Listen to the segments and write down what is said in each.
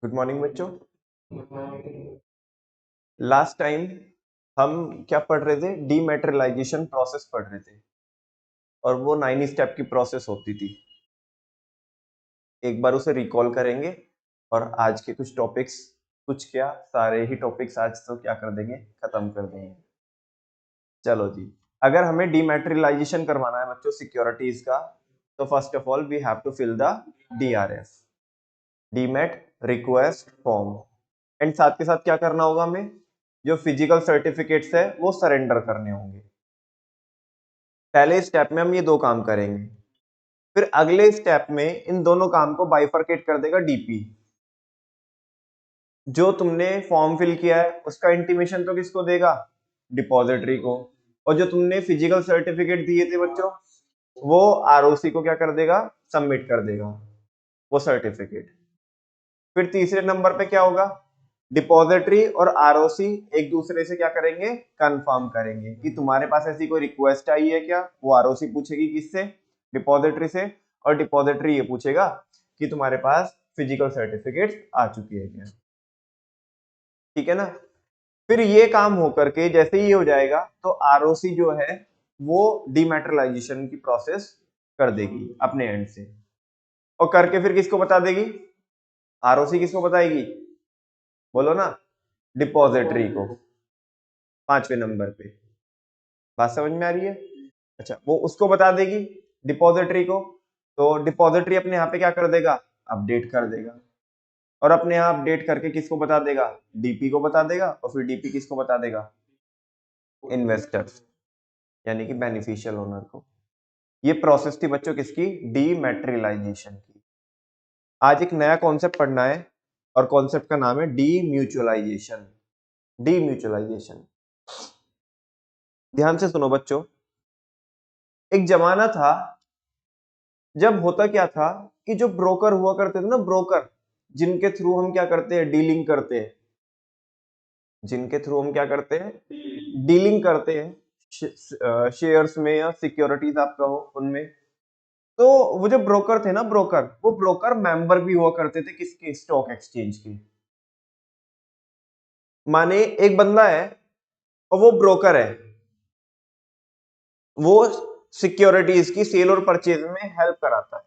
Good morning बच्चों। Last time हम क्या पढ़ रहे थे? डीमैटेरियलाइजेशन प्रोसेस पढ़ रहे थे और वो 9 स्टेप की प्रोसेस होती थी। एक बार उसे रिकॉल करेंगे और आज के कुछ टॉपिक्स, कुछ क्या सारे ही टॉपिक्स आज तो क्या कर देंगे, खत्म कर देंगे। चलो जी, अगर हमें डीमैटेरियलाइजेशन करवाना है बच्चों सिक्योरिटीज का, तो first of all we have to fill the DRF, demat request form. And साथ के साथ क्या करना होगा, हमें जो फिजिकल सर्टिफिकेट्स है वो सरेंडर करने होंगे। पहले स्टेप में हम ये दो काम करेंगे, फिर अगले स्टेप में इन दोनों काम को बाइफरकेट कर देगा DP। जो तुमने फॉर्म फिल किया है उसका इंटीमेशन तो किसको देगा? डिपॉजिटरी को। और जो तुमने फिजिकल सर्टिफिकेट दिए थे बच्चों, वो ROC को क्या कर देगा? सबमिट कर देगा वो सर्टिफिकेट। फिर तीसरे नंबर पे क्या होगा? डिपॉजिटरी और ROC एक दूसरे से क्या करेंगे? कंफर्म करेंगे कि तुम्हारे पास ऐसी कोई रिक्वेस्ट आई है क्या। वो ROC पूछेगी किससे? डिपॉजिटरी से। और डिपॉजिटरी ये पूछेगा कि तुम्हारे पास फिजिकल सर्टिफिकेट आ चुकी है क्या। ठीक है ना। फिर ये काम होकर के जैसे ही हो जाएगा तो ROC जो है वो डीमैटेरियलाइजेशन की प्रोसेस कर देगी अपने एंड से, और करके फिर किसको बता देगी? ROC किसको बताएगी? बोलो ना, डिपॉजिटरी को। 5वें नंबर पे बात समझ में आ रही है? अच्छा, वो उसको बता देगी डिपॉजिटरी को, तो डिपॉजिटरी अपने यहाँ पे क्या कर देगा? अपडेट कर देगा। और अपने यहाँ अपडेट करके किसको बता देगा? DP को बता देगा। और फिर DP किसको बता देगा? इन्वेस्टर्स, यानी कि बेनिफिशियल ओनर को। ये प्रोसेस थी बच्चों किसकी? डीमैटेरियलाइजेशन की। आज एक नया कॉन्सेप्ट पढ़ना है और कॉन्सेप्ट का नाम है डीम्यूचुअलाइजेशन। डीम्यूचुअलाइजेशन, ध्यान से सुनो बच्चों। एक जमाना था जब होता क्या था कि जो ब्रोकर हुआ करते थे ना, ब्रोकर जिनके थ्रू हम क्या करते हैं? डीलिंग करते हैं। जिनके थ्रू हम क्या करते हैं? डीलिंग करते हैं शेयर्स में या सिक्योरिटीज आप कहो उनमें। तो वो जो ब्रोकर थे ना, वो ब्रोकर मेंबर भी हुआ करते थे किसके? स्टॉक एक्सचेंज के। माने एक बंदा है और वो ब्रोकर है, वो सिक्योरिटीज की सेल और परचेज में हेल्प कराता है।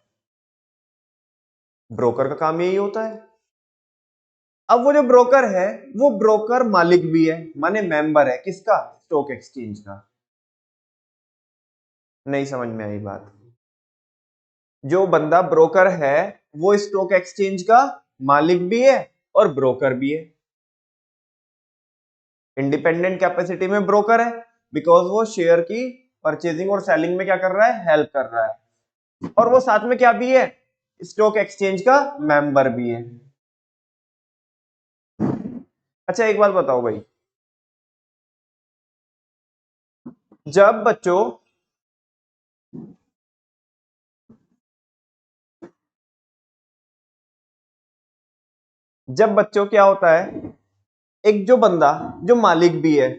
ब्रोकर का काम यही होता है। अब वो जो ब्रोकर है वो ब्रोकर मालिक भी है, माने मेंबर है किसका? स्टॉक एक्सचेंज का। नहीं समझ में आई बात? जो बंदा ब्रोकर है वो स्टॉक एक्सचेंज का मालिक भी है और ब्रोकर भी है। इंडिपेंडेंट कैपेसिटी में ब्रोकर है बिकॉज वो शेयर की परचेजिंग और सेलिंग में क्या कर रहा है? हेल्प कर रहा है। और वो साथ में क्या भी है? स्टॉक एक्सचेंज का मेंबर भी है। अच्छा एक बात बताओ भाई, जब बच्चों क्या होता है, एक जो बंदा जो मालिक भी है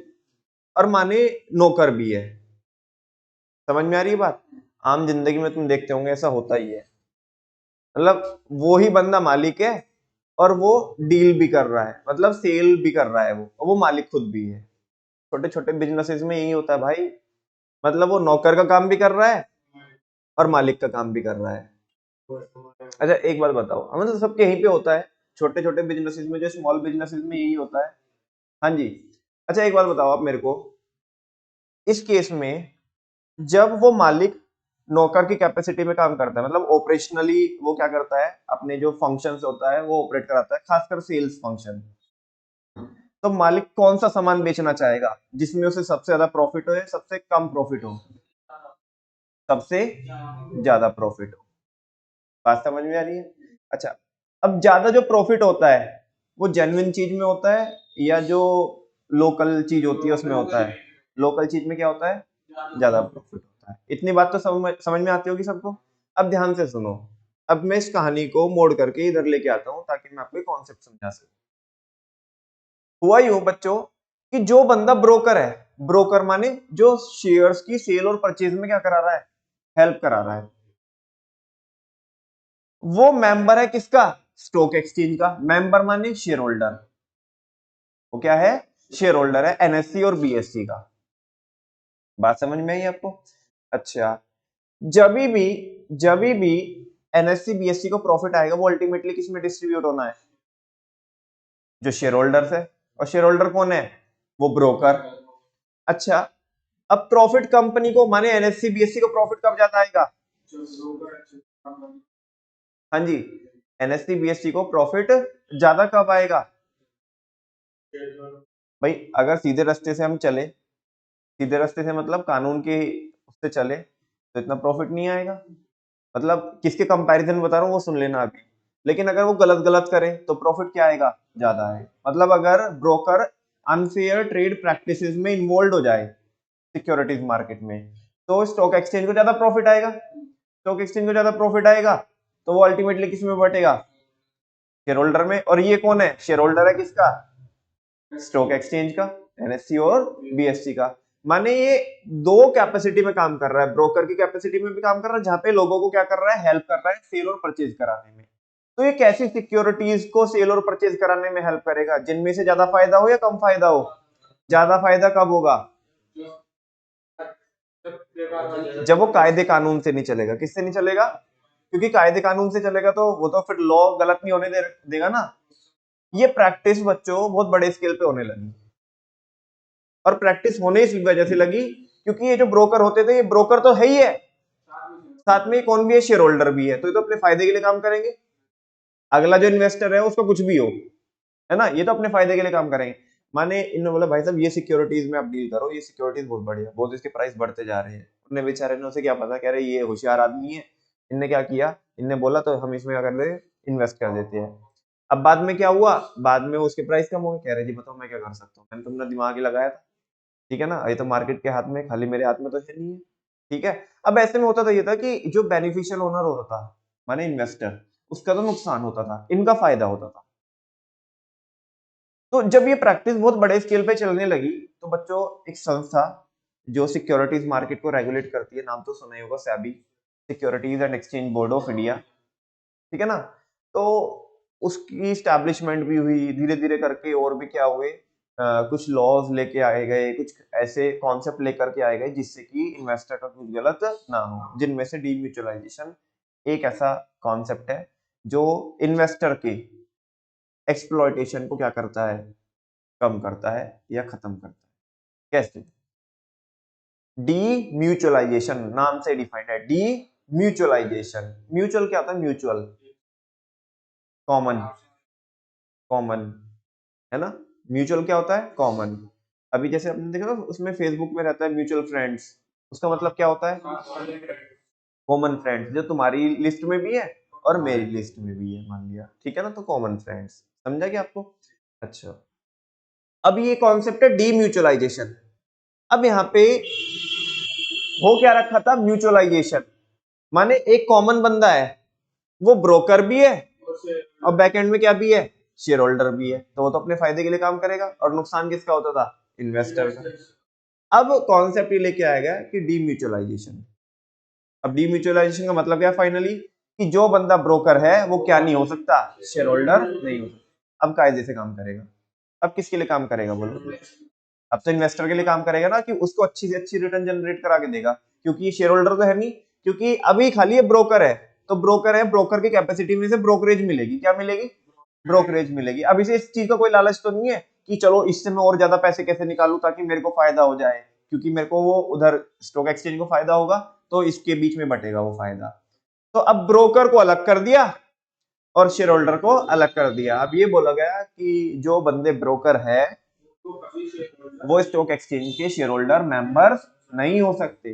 और माने नौकर भी है। समझ में आ रही है बात? आम जिंदगी में तुम देखते होंगे ऐसा होता ही है। मतलब वो ही बंदा मालिक है और वो डील भी कर रहा है, मतलब सेल भी कर रहा है वो, और वो मालिक खुद भी है। छोटे छोटे बिजनेसेस में यही होता है भाई। मतलब वो नौकर का काम भी कर रहा है और मालिक का काम भी कर रहा है। अच्छा एक बात बताओ, मतलब सबके यहीं पे होता है, छोटे छोटे बिजनेसेस में, जो स्मॉल बिजनेसेस में यही होता है। हाँ जी। अच्छा एक बात बताओ आप मेरे को, इस केस में जब वो मालिक नौकर की कैपेसिटी में काम करता है, मतलब ऑपरेशनली वो क्या करता है, अपने जो फंक्शंस होता है वो ऑपरेट कराता है, खासकर सेल्स फंक्शन। तो मालिक कौन सा सामान बेचना चाहेगा जिसमें उसे सबसे ज्यादा प्रॉफिट हो या सबसे कम प्रॉफिट हो? सबसे ज्यादा प्रॉफिट हो। बात समझ में आ रही है? अच्छा, अब ज्यादा जो प्रॉफिट होता है वो जेन्युइन चीज में होता है या जो लोकल चीज होती है उसमें होता है? लोकल चीज में क्या होता है? ज्यादा प्रॉफिट होता है। इतनी बात तो समझ में आती होगी सबको। अब ध्यान से सुनो, अब मैं इस कहानी को मोड़ करके इधर लेके आता हूं ताकि मैं आपको कॉन्सेप्ट समझा सकूं। हुआ यूं बच्चों कि जो बंदा ब्रोकर है, ब्रोकर माने जो शेयर्स की सेल और परचेज में क्या करा रहा है? हेल्प करा रहा है। वो मेंबर है किसका? स्टॉक एक्सचेंज का, मेंबर माने शेयर होल्डर, वो क्या है, शेयर होल्डर है एनएससी और बीएससी का। बात समझ में आई आपको? अच्छा, जब भी एनएससी बीएससी को प्रॉफिट आएगा वो अल्टीमेटली किस में डिस्ट्रीब्यूट होना है, जो शेयर होल्डर्स है, और शेयर होल्डर कौन है, वो ब्रोकर। अच्छा, अब प्रॉफिट कंपनी को माने एनएससी बीएससी को प्रॉफिट कब ज्यादा आएगा, हाँ जी, एनएससी बीएससी को प्रॉफिट ज्यादा कब आएगा, भाई अगर सीधे रास्ते से हम चले, सीधे रास्ते से मतलब कानून के उससे चले तो इतना प्रॉफिट नहीं आएगा, मतलब किसके कंपैरिजन में बता रहा हूँ वो सुन लेना अभी। लेकिन अगर वो गलत गलत करे तो प्रॉफिट क्या आएगा, ज्यादा है। मतलब अगर ब्रोकर अनफेयर ट्रेड प्रैक्टिसेस में इन्वॉल्व हो जाए सिक्योरिटीज मार्केट में, तो स्टॉक एक्सचेंज को ज्यादा प्रॉफिट आएगा, स्टॉक एक्सचेंज को ज्यादा प्रॉफिट आएगा तो वो अल्टीमेटली किस में बटेगा, शेयर होल्डर में। और ये कौन है, शेयर होल्डर है किसका, स्टॉक एक्सचेंज का, एनएससी और बीएससी का। माने ये दो कैपेसिटी में काम कर रहा है, ब्रोकर की कैपेसिटी में भी काम कर रहा है, जहां पे लोगों को क्या कर रहा है, हेल्प कर रहा है सेल और परचेज कराने में। तो ये कैसी सिक्योरिटीज को सेल और परचेज कराने में हेल्प करेगा, जिनमें से ज्यादा फायदा हो या कम फायदा हो, ज्यादा फायदा कब होगा, जब वो कायदे कानून से नहीं चलेगा। किससे नहीं चलेगा, क्योंकि कायदे कानून से चलेगा तो वो तो फिर लॉ गलत नहीं होने देगा ना। ये प्रैक्टिस बच्चों बहुत बड़े स्केल पे होने लगी, और प्रैक्टिस होने इस वजह से लगी क्योंकि ये जो ब्रोकर होते थे, ये ब्रोकर तो है ही है, साथ में कौन भी है, शेयर होल्डर भी है, तो ये तो अपने फायदे के लिए काम करेंगे। अगला जो इन्वेस्टर है उसको कुछ भी हो, है ना, ये तो अपने फायदे के लिए काम करेंगे। माने इन्होंने बोला भाई साहब ये सिक्योरिटीज में आप डील करो, ये सिक्योरिटीज बहुत बढ़िया, बहुत इसके प्राइस बढ़ते जा रहे हैं। उन्हें बेचारे ने उसे क्या पता, कह रहे ये होशियार आदमी है, इनने क्या किया, इनने बोला तो हम इसमें क्या कर दे, इन्वेस्ट कर देते हैं। अब बाद में क्या हुआ, बाद में उसके प्राइस कम हो गए, कह रहे जी बताओ मैं क्या कर सकता हूँ, मैंने तुमने दिमाग ही लगाया था, ठीक है ना, ये तो मार्केट के हाथ में, खाली मेरे हाथ में तो है नहीं है, ठीक है। अब ऐसे में होता था ये था कि जो बेनिफिशियल ओनर होता था माने इन्वेस्टर, उसका तो नुकसान होता था, इनका फायदा होता था। तो जब ये प्रैक्टिस बहुत बड़े स्केल पे चलने लगी तो बच्चों एक संस्था जो सिक्योरिटीज मार्केट को रेगुलेट करती है, नाम तो सुना ही होगा, SEBI, securities and exchange board of India, ठीक है ना। तो उसकी स्टैब्लिशमेंट भी हुई धीरे धीरे करके, और भी क्या हुए, कुछ लॉज लेके आए गए, कुछ ऐसे कॉन्सेप्ट लेकर के आए गए जिससे कि इन्वेस्टर का कुछ गलत ना हो, जिनमें से डीम्यूचुअलाइजेशन एक ऐसा कॉन्सेप्ट है जो इन्वेस्टर के एक्सप्लॉयटेशन को क्या करता है, कम करता है या खत्म करता है। कैसे, डी म्यूचुअलाइजेशन नाम से डिफाइंड है, डी म्यूचुअलाइजेशन। म्यूचुअल क्या होता है, म्यूचुअल, कॉमन, कॉमन, है ना, म्यूचुअल क्या होता है, कॉमन। अभी जैसे आपने देखा ना उसमें फेसबुक में रहता है म्यूचुअल फ्रेंड्स, उसका मतलब क्या होता है, कॉमन फ्रेंड्स, जो तुम्हारी लिस्ट में भी है और मेरी लिस्ट में भी है, मान लिया, ठीक है ना, तो कॉमन फ्रेंड्स, समझा क्या आपको। अच्छा, अब ये कॉन्सेप्ट है डी म्यूचुअलाइजेशन। अब यहाँ पे हो क्या रखा था, म्यूचुअलाइजेशन, माने एक कॉमन बंदा है, वो ब्रोकर भी है और बैकएंड में क्या भी है, शेयर होल्डर भी है, तो वो तो अपने फायदे के लिए काम करेगा, और नुकसान किसका होता था, इन्वेस्टर का। अब कॉन्सेप्ट ये लेके आएगा कि डीम्यूचुअलाइजेशन। अब डीम्यूचुअलाइजेशन का मतलब क्या, फाइनली कि जो बंदा ब्रोकर है वो क्या नहीं हो सकता, शेयर होल्डर नहीं हो सकता। अब कायदे से काम करेगा, अब किसके लिए काम करेगा बोलो, अब तो इन्वेस्टर के लिए काम करेगा ना, कि उसको अच्छी से अच्छी रिटर्न जनरेट करा के देगा, क्योंकि शेयर होल्डर तो है नहीं, क्योंकि अभी खाली ये ब्रोकर है, तो ब्रोकर है, ब्रोकर की कैपेसिटी में से ब्रोकरेज मिलेगी, क्या मिलेगी, ब्रोकरेज मिलेगी। अब इसे इस चीज का कोई लालच तो नहीं है कि चलो इससे मैं और ज्यादा पैसे कैसे निकालूं ताकि मेरे को फायदा हो जाए, क्योंकि मेरे को वो उधर स्टॉक एक्सचेंज को फायदा होगा तो इसके बीच में बटेगा वो फायदा। तो अब ब्रोकर को अलग कर दिया और शेयर होल्डर को अलग कर दिया। अब ये बोला गया कि जो बंदे ब्रोकर है वो स्टॉक एक्सचेंज के शेयर होल्डर मेंबर्स नहीं हो सकते।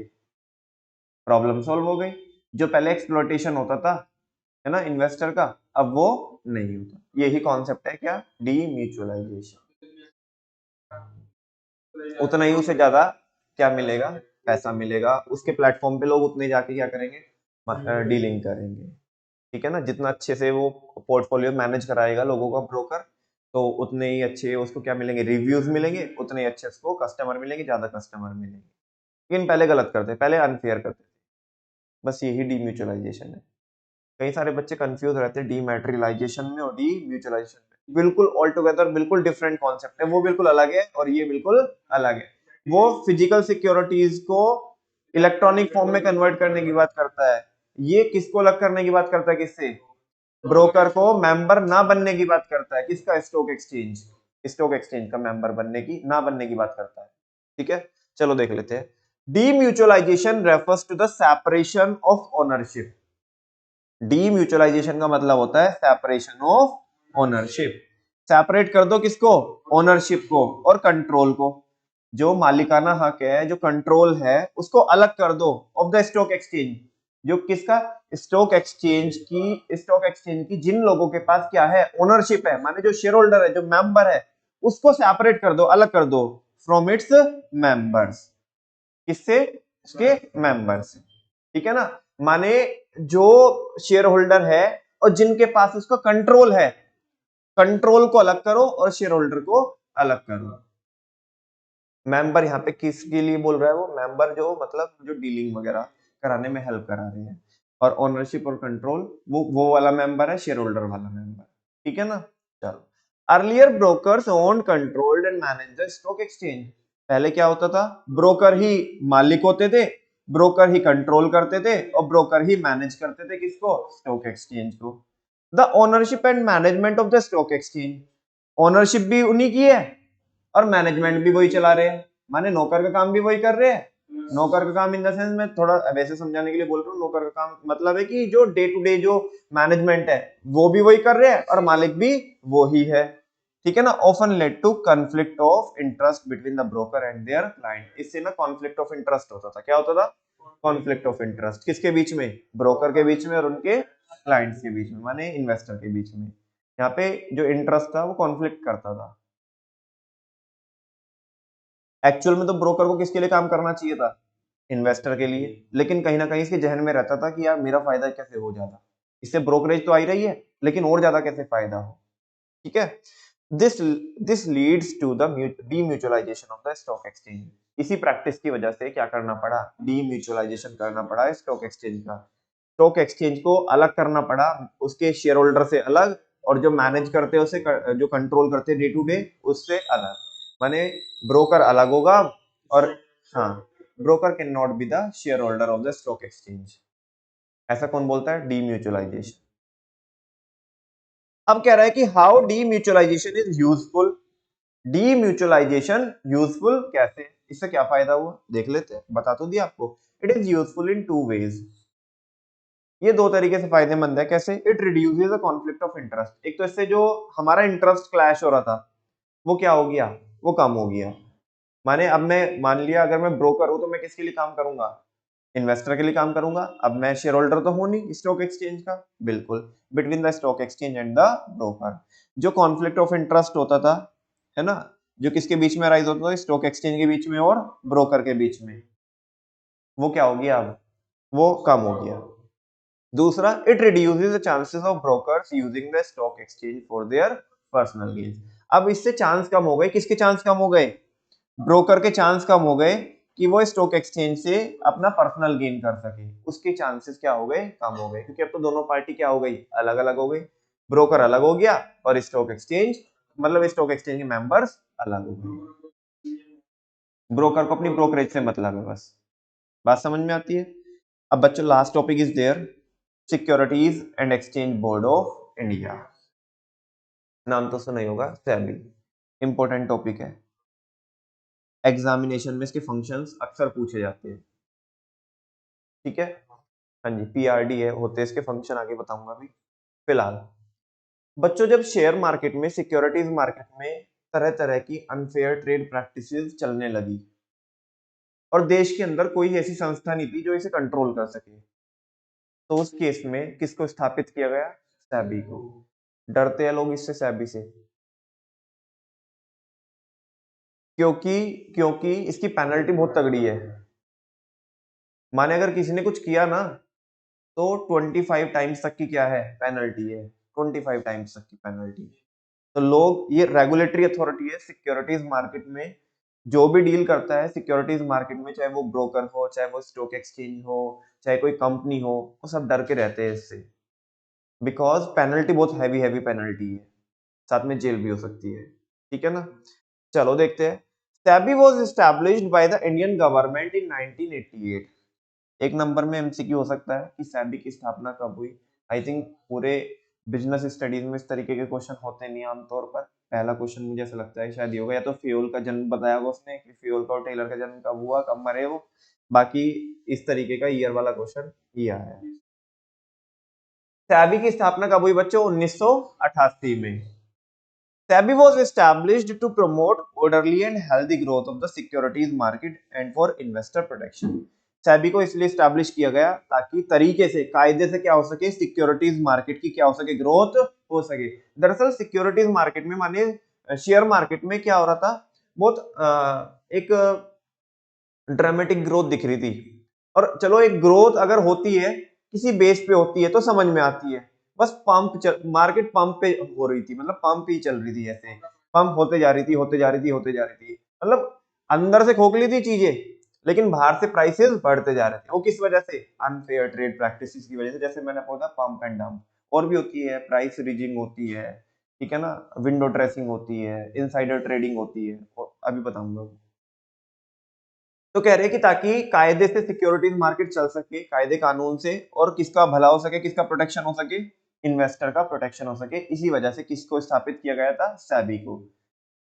प्रॉब्लम सॉल्व हो गई। जो पहले एक्सप्लॉयटेशन होता था, है ना, इन्वेस्टर का, अब वो नहीं होता। यही कॉन्सेप्ट है क्या, डीम्यूचुअलाइजेशन। उतना ही उसे ज्यादा क्या मिलेगा, पैसा मिलेगा, उसके प्लेटफॉर्म पे लोग उतने जाके क्या करेंगे, डीलिंग करेंगे, ठीक है ना। जितना अच्छे से वो पोर्टफोलियो मैनेज कराएगा लोगों का ब्रोकर, तो उतने ही अच्छे उसको क्या मिलेंगे, रिव्यूज मिलेंगे, उतने ही अच्छे उसको कस्टमर मिलेंगे, ज्यादा कस्टमर मिलेंगे। लेकिन पहले गलत करते, पहले अनफेयर करते, बस यही डीम्यूचुअलाइजेशन है। कई सारे बच्चे कंफ्यूज रहते हैं डीमैटेरियलाइजेशन में और डीम्यूचुअलाइजेशन में, बिल्कुल ऑल टुगेदर बिल्कुल डिफरेंट कॉन्सेप्ट है, वो बिल्कुल अलग है और ये बिल्कुल अलग है। वो फिजिकल सिक्योरिटीज को इलेक्ट्रॉनिक फॉर्म में कन्वर्ट करने की बात करता है, ये किसको अलग करने की बात करता है, किससे, ब्रोकर को मेंबर ना बनने की बात करता है, किसका, स्टॉक एक्सचेंज, स्टॉक एक्सचेंज का मेंबर बनने की ना बनने की बात करता है। ठीक है, चलो देख लेते हैं। Demutualization refers to the separation of ownership. Demutualization का मतलब होता है सेपरेशन ऑफ ओनरशिप। सेपरेट कर दो किसको, ओनरशिप को और कंट्रोल को। जो मालिकाना हक है, जो कंट्रोल है, उसको अलग कर दो ऑफ द स्टॉक एक्सचेंज। जो किसका, स्टॉक एक्सचेंज की, स्टॉक एक्सचेंज की जिन लोगों के पास क्या है, ओनरशिप है, माने जो शेयर होल्डर है, जो मेंबर है, उसको सेपरेट कर दो, अलग कर दो फ्रॉम इट्स मेंबर्स। किससे, उसके मेंबर्स। ठीक है ना, माने जो शेयर होल्डर है और जिनके पास उसका कंट्रोल है, कंट्रोल को अलग करो और शेयर होल्डर को अलग करो। मेंबर यहाँ पे किसके लिए बोल रहा है, वो मेंबर जो मतलब जो डीलिंग वगैरह कराने में हेल्प करा रहे हैं, और ओनरशिप और कंट्रोल वो वाला मेंबर है, शेयर होल्डर वाला मेंबर। ठीक है ना, चलो। Earlier brokers own controlled and manage the stock exchange. पहले क्या होता था, ब्रोकर ही मालिक होते थे, ब्रोकर ही कंट्रोल करते थे और ब्रोकर ही मैनेज करते थे किसको, स्टॉक एक्सचेंज को। The ownership and management of the stock exchange, ownership भी उन्हीं की है और मैनेजमेंट भी वही चला रहे हैं, माने नौकर का काम भी वही कर रहे हैं। नौकर का काम इन द सेंस, मैं थोड़ा वैसे समझाने के लिए बोल रहा हूँ, नौकर का काम मतलब है कि जो डे टू डे जो मैनेजमेंट है वो भी वही कर रहे हैं और मालिक भी वो ही है। ठीक है ना, often led to conflict of interest between the broker and their client. इससे ना कॉन्फ्लिक्ट ऑफ इंटरेस्ट होता था, क्या होता था, कॉन्फ्लिक्ट ऑफ इंटरेस्ट, किसके बीच में, ब्रोकर के बीच में और उनके क्लाइंट्स के बीच में, माने इन्वेस्टर के बीच में। यहाँ पे जो इंटरेस्ट था वो कॉन्फ्लिक्ट करता था। एक्चुअल में तो ब्रोकर को किसके लिए काम करना चाहिए था, इन्वेस्टर के लिए, लेकिन कहीं ना कहीं इसके जहन में रहता था कि यार मेरा फायदा कैसे हो जाता, इससे ब्रोकरेज तो आ ही रही है लेकिन और ज्यादा कैसे फायदा हो। ठीक है, this this leads to the demutualization of the stock exchange. इसी प्रैक्टिस की वजह से क्या करना पड़ा, डीम्यूचुअलाइजेशन करना पड़ा स्टॉक एक्सचेंज का। स्टॉक एक्सचेंज को अलग करना पड़ा, उसके शेयर होल्डर से अलग, और जो मैनेज करते हैं उसे जो कंट्रोल करते हैं डे टू डे उससे अलग, माने ब्रोकर अलग होगा। और हाँ, broker can not be the share holder of the stock exchange. ऐसा कौन बोलता है, डीम्यूचुअलाइजेशन। अब कह रहा है कि हाउ डीम्यूचुअलाइजेशन इज यूजफुल। डीम्यूचुअलाइजेशन यूजफुल कैसे, इससे क्या फायदा हुआ देख लेते हैं, बता तो दिया आपको। It is useful in two ways, ये दो तरीके से फायदेमंद है। कैसे, it reduces the conflict of interest. एक तो इससे जो हमारा इंटरेस्ट क्लैश हो रहा था वो क्या हो गया, वो कम हो गया। माने अब मैं मान लिया अगर मैं ब्रोकर हूं तो मैं किसके लिए काम करूंगा, इन्वेस्टर के लिए काम करूंगा। अब मैं शेयर होल्डर तो हूं नहीं स्टॉक एक्सचेंज का, बिल्कुल, between the stock exchange and the broker जो कॉन्फ्लिक्ट ऑफ इंटरेस्ट होता था, है ना, जो किसके बीच में राइज होता था, स्टॉक एक्सचेंज के बीच में और ब्रोकर के बीच में, वो क्या हो गया, अब वो कम हो गया। दूसरा, it reduces the chances of brokers using the stock exchange for their personal gain. अब इससे चांस कम हो गए, किसके चांस कम हो गए, ब्रोकर के चांस कम हो गए कि वो स्टॉक एक्सचेंज से अपना पर्सनल गेन कर सके, उसके चांसेस क्या हो गए, कम हो गए, क्योंकि अब तो दोनों पार्टी क्या हो गई, अलग अलग हो गई। ब्रोकर अलग हो गया और स्टॉक एक्सचेंज मतलब स्टॉक एक्सचेंज के मेंबर्स अलग हो गए। ब्रोकर को अपनी ब्रोकरेज से मतलब है बस। बात समझ में आती है। अब बच्चों last topic is there, securities and exchange board of India. नाम तो सुना ही होगा, सेबी, इंपॉर्टेंट टॉपिक है, एग्जामिनेशन में इसके फंक्शंस अक्सर पूछे जाते हैं। ठीक है, हाँ जी, पीआरडी है होते हैं इसके फंक्शन, आगे बताऊंगा अभी। फिलहाल बच्चों जब शेयर मार्केट में, सिक्योरिटीज मार्केट में तरह तरह की अनफेयर ट्रेड प्रैक्टिसेस चलने लगी और देश के अंदर कोई ऐसी संस्था नहीं थी जो इसे कंट्रोल कर सके, तो उस केस में किसको स्थापित किया गया, सेबी को। डरते हैं लोग इससे, सेबी से, क्योंकि क्योंकि इसकी पेनल्टी बहुत तगड़ी है। माने अगर किसी ने कुछ किया ना तो 25 टाइम्स तक की क्या है, पेनल्टी है, 25 टाइम्स तक की पेनल्टी। तो लोग, ये रेगुलेटरी अथॉरिटी है सिक्योरिटीज मार्केट में, जो भी डील करता है सिक्योरिटीज मार्केट में, चाहे वो ब्रोकर हो, चाहे वो स्टॉक एक्सचेंज हो, चाहे कोई कंपनी हो, वो सब डर के रहते हैं इससे। बिकॉज पेनल्टी बहुत हैवी हैवी पेनल्टी है, साथ में जेल भी हो सकती है, ठीक है ना। चलो देखते हैं। SEBI was established by the Indian government in 1988। एक नंबर में एमसीक्यू हो सकता है कि सेबी की स्थापना कब हुई। आई थिंक पूरे बिजनेस स्टडीज में इस तरीके के क्वेश्चन होते नहीं आमतौर पर। पहला क्वेश्चन मुझे ऐसा लगता है शायद ये होगा, या तो फ्यूल का जन्म बताया होगा उसने कि फ्यूल का और टेलर का जन्म कब हुआ, कब मरे वो। बाकी इस तरीके का ईयर वाला क्वेश्चन ही आया है। सेबी की स्थापना कब हुई बच्चों? 1988 में। SEBI was established to promote orderly and healthy growth of the securities market and for investor protection. SEBI को इसलिए स्टैब्लिश किया गया ताकि तरीके से, कायदे से क्या हो सके, सिक्योरिटीज मार्केट की क्या हो सके, ग्रोथ हो सके। दरअसल सिक्योरिटीज मार्केट में माने शेयर मार्केट में क्या हो रहा था, बहुत एक ड्रामेटिक ग्रोथ दिख रही थी। और चलो एक ग्रोथ अगर होती है किसी बेस पे होती है तो समझ में आती है। बस मार्केट पंप पे हो रही थी, मतलब पंप ही चल रही थी, ऐसे पंप होते जा रही थी, होते जा रही थी, होते जा रही थी। मतलब अंदर से खोखली थी चीजें, लेकिन बाहर से प्राइसेस बढ़ते जा रहे थे। वो किस वजह से? अनफेयर ट्रेड प्रैक्टिसेस की वजह से। जैसे मैंने आपको बताया पंप एंड डंप, और भी होती है, प्राइस रीजिंग होती है, ठीक है ना, विंडो ड्रेसिंग होती है, इनसाइडर ट्रेडिंग होती है, अभी बताऊंगा। तो कह रहे हैं कि ताकि कायदे से सिक्योरिटीज मार्केट चल सके, कायदे कानून से, और किसका भला हो सके, किसका प्रोटेक्शन हो सके, इन्वेस्टर का प्रोटेक्शन हो सके। इसी वजह से किसको स्थापित किया गया था? सेबी को,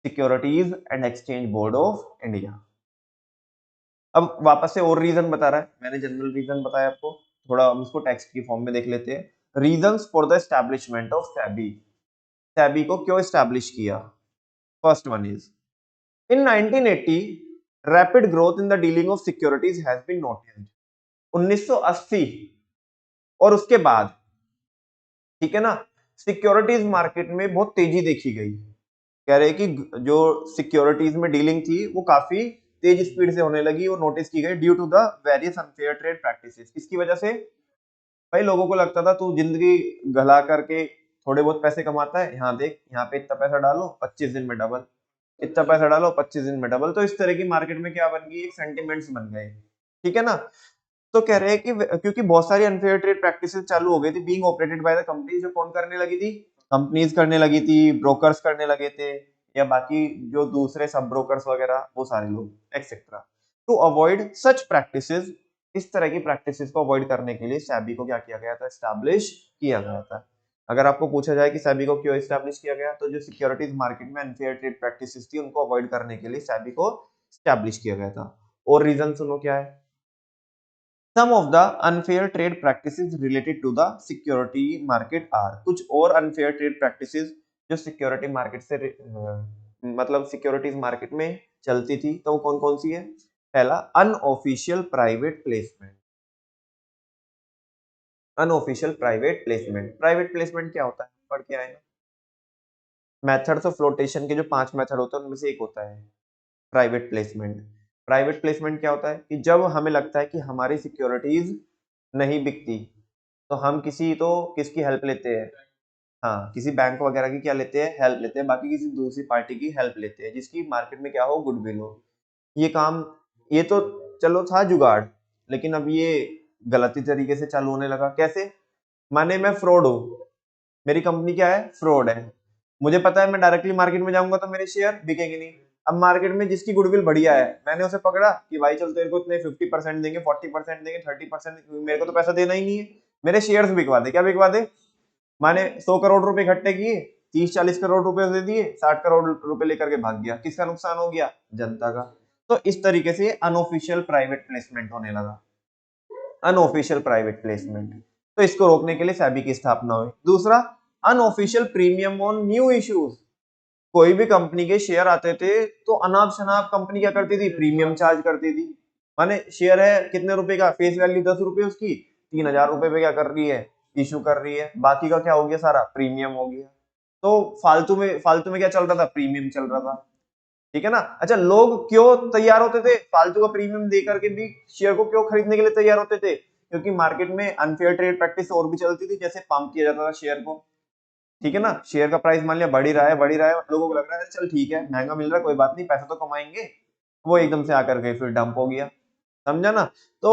securities and exchange board of India. अब वापस से और रीजन बता रहा है, मैंने जनरल रीजन बताया आपको, थोड़ा हम इसको टेक्स्ट की फॉर्म में देख लेते हैं। Reasons for the establishment of SEBI. SEBI को क्यों एस्टैब्लिश किया? First one is, in 1980 rapid growth in the dealing of securities has been noticed। 1980 और उसके बाद, ठीक है ना, सिक्योरिटीज मार्केट में बहुत तेजी देखी गई। कह रहे कि जो सिक्योरिटीज में डीलिंग थी वो काफी तेज स्पीड से होने लगी और नोटिस की गई due to the various unfair trade practices. किसकी वजह से? भाई लोगों को लगता था तू जिंदगी गला करके थोड़े बहुत पैसे कमाता है, यहाँ देख, यहाँ पे इतना पैसा डालो 25 दिन में डबल, इतना पैसा डालो 25 दिन में डबल। तो इस तरह की मार्केट में क्या बन गई, एक सेंटिमेंट्स बन गए, ठीक है ना। तो कह रहे हैं कि क्योंकि बहुत सारी अनफेयर ट्रेड प्रैक्टिसेस चालू हो गई थी, being operated by the companies, जो कौन करने लगी थी? कंपनीज करने लगी थी, ब्रोकर्स करने लगे थे, या बाकी जो दूसरे सब ब्रोकर्स वगैरह वो सारे लोग etcetera. To avoid such practices, इस तरह की प्रैक्टिसेस को अवॉइड करने के लिए सेबी को क्या किया गया था? एस्टैब्लिश किया गया था। अगर आपको पूछा जाए कि सेबी को क्यों एस्टैब्लिश किया गया, तो जो सिक्योरिटीज मार्केट में अनफेयर ट्रेड प्रैक्टिसेस थी उनको अवॉइड करने के लिए सेबी को एस्टैब्लिश किया गया था। और रीजन सुनो क्या है। Some of the unfair trade practices related to the security market are, कुछ और unfair trade practices जो सिक्योरिटी मार्केट से मतलब सिक्योरिटीज मार्केट में चलती थी, तो वो कौन कौन सी है? पहला, unofficial private placement. Unofficial private placement, private placement क्या होता है, पढ़ के आए ना। मेथड्स ऑफ फ्लोटेशन के जो 5 मेथड होते हैं उनमें से एक होता है प्राइवेट प्लेसमेंट। प्राइवेट प्लेसमेंट क्या होता है कि जब हमें लगता है कि हमारी सिक्योरिटीज नहीं बिकती, तो हम किसकी हेल्प लेते हैं? हाँ, किसी बैंक वगैरह की क्या लेते हैं? हेल्प लेते हैं, बाकी किसी दूसरी पार्टी की हेल्प लेते हैं जिसकी मार्केट में क्या हो, गुडविल हो। ये काम, ये तो चलो था जुगाड़, लेकिन अब ये गलती तरीके से चालू होने लगा। कैसे? माने मैं फ्रॉड हूँ, मेरी कंपनी क्या है, फ्रॉड है, मुझे पता है मैं डायरेक्टली मार्केट में जाऊंगा तो मेरे शेयर बिकेंगे नहीं। अब मार्केट में जिसकी गुडविल बढ़िया है, मैंने उसे पकड़ा कि भाई चल तेरे को इतने 50% देंगे, 40% देंगे, 30%, मेरे को तो पैसा देना ही नहीं है, मेरे शेयर्स बिकवा दे। क्या बिकवा दे? माने 100 करोड़ रुपए इकट्ठे किए, 30-40 करोड़ रुपए दे दिए, 60 करोड़ रुपए लेकर के भाग गया। किसका नुकसान हो गया? जनता का। तो इस तरीके से अनऑफिशियल प्राइवेट प्लेसमेंट होने लगा, अनऑफिशियल प्राइवेट प्लेसमेंट। तो इसको रोकने के लिए सेबी की स्थापना हुई। दूसरा, unofficial premium on new issues. कोई भी कंपनी के शेयर आते थे तो अनाप शनाप कंपनी क्या करती थी, प्रीमियम चार्ज करती थी। माने शेयर है कितने रुपए का, फेस वैल्यू 10 रुपए, उसकी 3000 रुपए पे क्या कर रही है, इशू कर रही है, बाकी का क्या हो गया, सारा प्रीमियम हो गया। तो फालतू में क्या चल रहा था, प्रीमियम चल रहा था, ठीक है ना। अच्छा, लोग क्यों तैयार होते थे फालतू का प्रीमियम देकर के भी शेयर को क्यों खरीदने के लिए तैयार होते थे? क्योंकि मार्केट में अनफेयर ट्रेड प्रैक्टिस और भी चलती थी, जैसे पंप किया जाता था शेयर को, ठीक है ना। शेयर का प्राइस मान लिया बढ़ ही रहा है, बढ़ ही रहा है, लोगों को लग रहा है चल ठीक है महंगा मिल रहा है, कोई बात नहीं, पैसा तो कमाएंगे, वो एकदम से आकर के फिर डंप हो गया। समझा ना। तो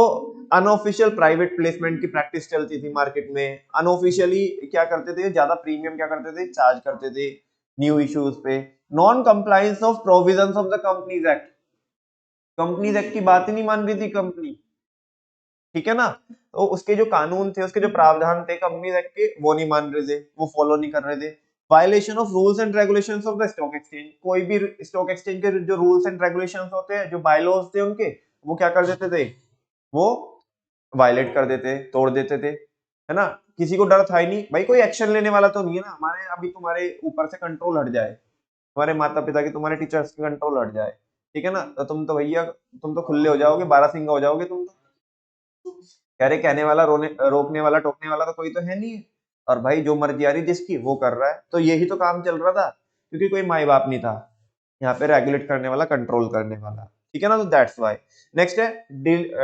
अनऑफिशियल प्राइवेट प्लेसमेंट की प्रैक्टिस चलती थी मार्केट में। अनऑफिशियली क्या करते थे, ज्यादा प्रीमियम क्या करते थे, चार्ज करते थे न्यू इश्यूज पे। Non compliance of provisions of the companies act, companies act की बात ही नहीं मान रही थी कंपनी, ठीक है ना। तो उसके जो कानून थे, उसके जो प्रावधान थे कंपनीज एक्ट के, वो नहीं मान रहे थे, वो फॉलो नहीं कर रहे थे। Violation of rules and regulations of the stock exchange, कोई भी स्टॉक एक्सचेंज के जो रूल्स एंड रेगुलेशंस होते हैं, जो बायलॉज थे उनके, वो क्या कर देते थे, वो वायलेट कर देते, तोड़ देते थे, है ना। किसी को डर था ही नहीं भाई, कोई एक्शन लेने वाला तो नहीं है ना हमारे, अभी तुम्हारे ऊपर से कंट्रोल हट जाए, तुम्हारे माता पिता की, तुम्हारे टीचर्स की कंट्रोल हट जाए, ठीक है ना, तो तुम तो भैया, तुम तो खुले हो जाओगे, बारहसिंगा हो जाओगे तुम तो। कह रहे कहने वाला, रोकने वाला, टोकने वाला तो कोई तो है नहीं है। और भाई जो मर्जी आ रही जिसकी वो कर रहा है, तो यही तो काम चल रहा था, क्योंकि कोई माई बाप नहीं था यहाँ पे रेगुलेट करने वाला, कंट्रोल करने वाला, ठीक है ना। तो दैट्स वाई। नेक्स्ट है